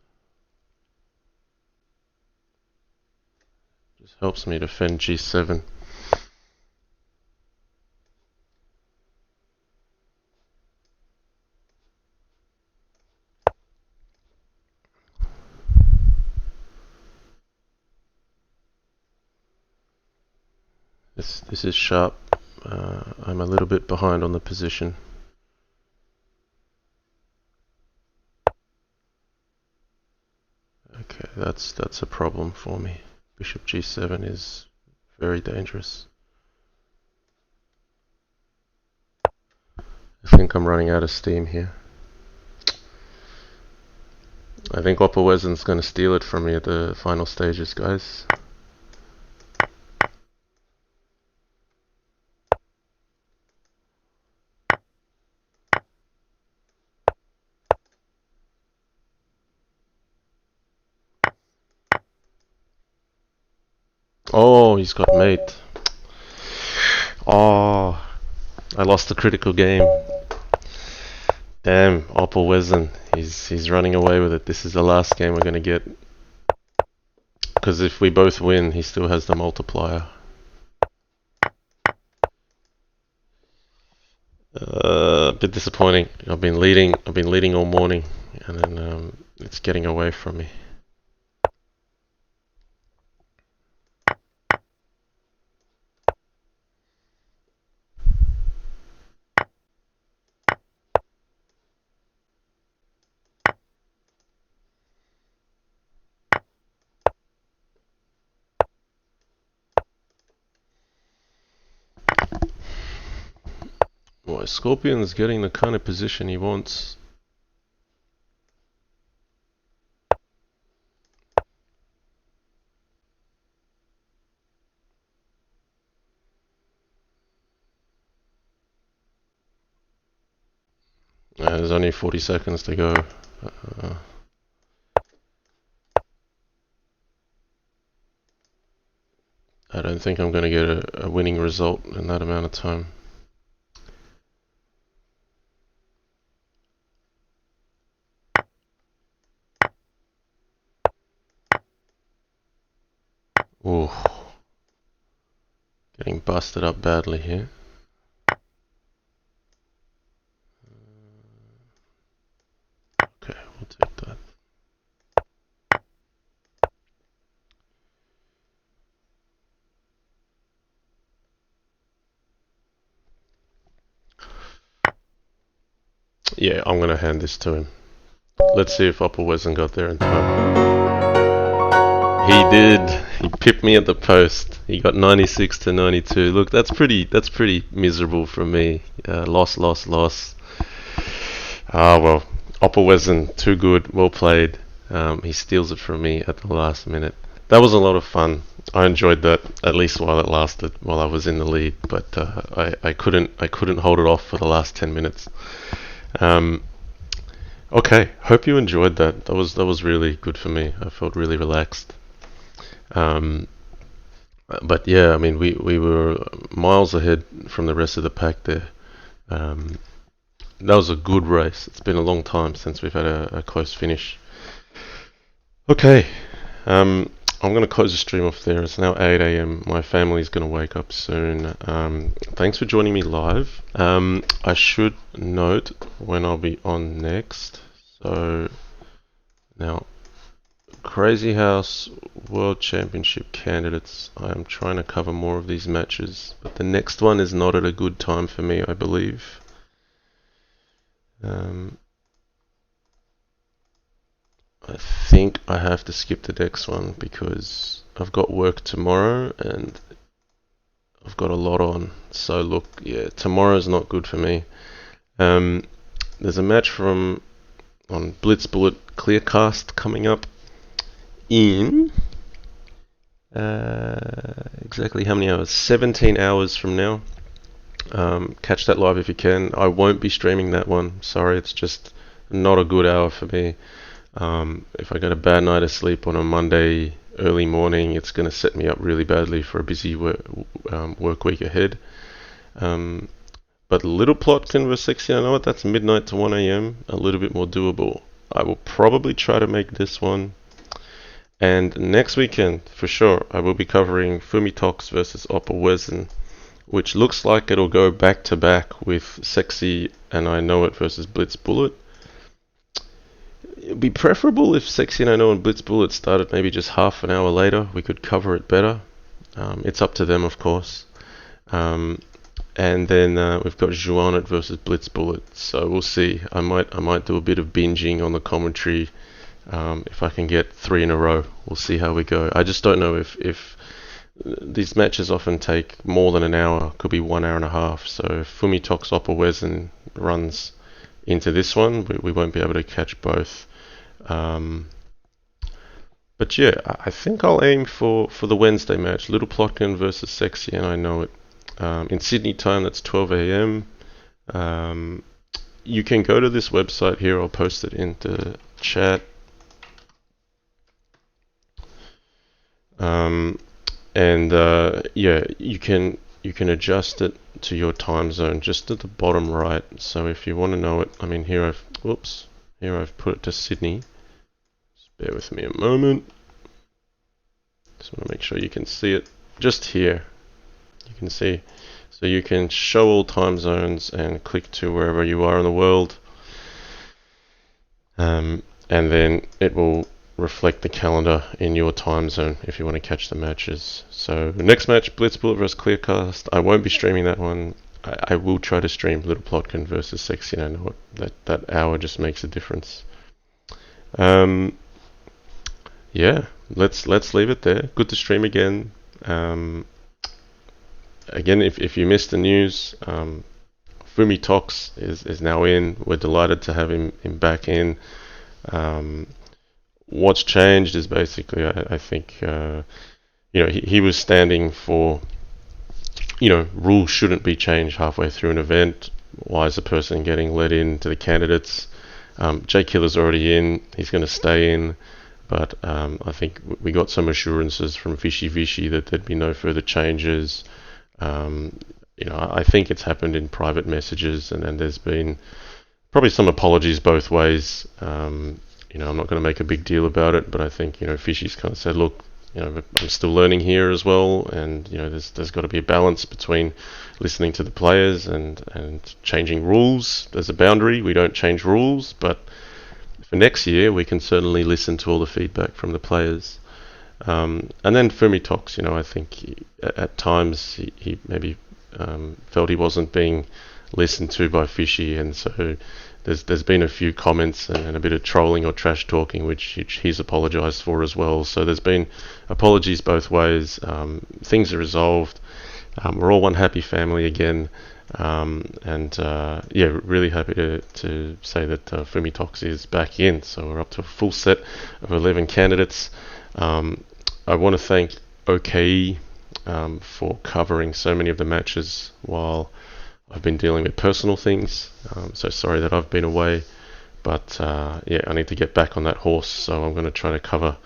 Just helps me defend g7. This is sharp. I'm a little bit behind on the position. Okay, that's a problem for me. Bishop g7 is very dangerous. I think I'm running out of steam here. I think Opperwesen's going to steal it from me at the final stages, guys. Oh, he's got mate. Oh, I lost the critical game. Damn, Opperwesen. He's running away with it. This is the last game we're going to get. Because if we both win, he still has the multiplier. A bit disappointing. I've been leading all morning, and then it's getting away from me. Boy, Scorpion's getting the kind of position he wants. There's only 40 seconds to go. I don't think I'm going to get a winning result in that amount of time. Ooh. Getting busted up badly here. Okay, we'll take that. Yeah, I'm going to hand this to him. Let's see if Opperwesen got there in time. He did. He pipped me at the post. He got 96 to 92. Look, that's pretty miserable from me. Loss. Ah, well, Opperwesen, too good, well played. He steals it from me at the last minute. That was a lot of fun. I enjoyed that, at least while it lasted, while I was in the lead. But I couldn't hold it off for the last 10 minutes. Okay, hope you enjoyed that. That was really good for me. I felt really relaxed. But yeah, I mean, we were miles ahead from the rest of the pack there. That was a good race. It's been a long time since we've had a close finish. Okay, I'm going to close the stream off there. It's now 8 a.m. My family's going to wake up soon. Thanks for joining me live. I should note when I'll be on next. So now, Crazyhouse World Championship candidates. I am trying to cover more of these matches, but the next one is not at a good time for me, I believe. I think I have to skip the next one because I've got work tomorrow and I've got a lot on. So look, yeah, tomorrow's not good for me. There's a match on Blitz Bullet Clearcast coming up in exactly how many hours? 17 hours from now. Catch that live if you can. I won't be streaming that one. Sorry, it's just not a good hour for me. If I get a bad night of sleep on a Monday early morning, it's going to set me up really badly for a busy work week ahead. But Little Plot Converse 60, I know what, that's midnight to 1 a.m. A little bit more doable. I will probably try to make this one. And next weekend, for sure, I will be covering Fumitox versus Oppa Wezen, which looks like it'll go back to back with Sexy and I Know It versus Blitz Bullet. It'd be preferable if Sexy and I Know and Blitz Bullet started maybe just half an hour later. We could cover it better. It's up to them, of course. And then we've got Juanet versus Blitz Bullet. So we'll see. I might do a bit of binging on the commentary. If I can get 3 in a row, we'll see how we go. I just don't know if these matches often take more than an hour, could be 1 hour and a half. So if Fumitox Oppa Wezen runs into this one, we won't be able to catch both. But yeah, I think I'll aim for the Wednesday match, Little Plotkin versus Sexy and I Know It. In Sydney time, that's 12 a.m. You can go to this website here. I'll post it in the chat. Yeah, you can adjust it to your time zone just at the bottom right. So if you want to know it, I mean here I've put it to Sydney. Just bear with me a moment. Just want to make sure you can see it. Just here, you can see. So you can show all time zones and click to wherever you are in the world, and then it will reflect the calendar in your time zone if you want to catch the matches. So the next match, Blitz Bullet versus Clearcast. I won't be streaming that one. I will try to stream Little Plotkin versus Sexy and I Know It. That hour just makes a difference. Yeah, let's leave it there. Good to stream again. Again, if you missed the news, Fumitox is now in. We're delighted to have him back in. What's changed is basically, I think, he was standing for, rules shouldn't be changed halfway through an event. Why is a person getting let in to the candidates? Jay Killer's already in. He's going to stay in. But I think we got some assurances from Fishy Vishy that there'd be no further changes. I think it's happened in private messages, and there's been probably some apologies both ways. I'm not going to make a big deal about it, but I think Fishy's kind of said, look, I'm still learning here as well, and there's got to be a balance between listening to the players and changing rules. There's a boundary. We don't change rules, but for next year we can certainly listen to all the feedback from the players. And then Fumitox, I think at times he maybe felt he wasn't being listened to by Fishy, and so there's been a few comments and a bit of trolling or trash talking, which he's apologised for as well. So there's been apologies both ways. Things are resolved. We're all one happy family again, really happy to say that Fumitox is back in. So we're up to a full set of 11 candidates. I want to thank OKE for covering so many of the matches while I've been dealing with personal things. So sorry that I've been away, but I need to get back on that horse. So I'm going to try to cover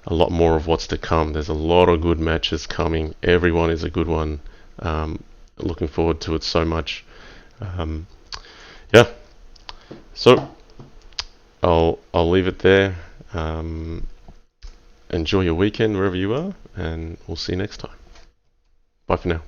a lot more of what's to come. There's a lot of good matches coming. Everyone is a good one. Looking forward to it so much. So I'll leave it there. Enjoy your weekend wherever you are, and we'll see you next time. Bye for now.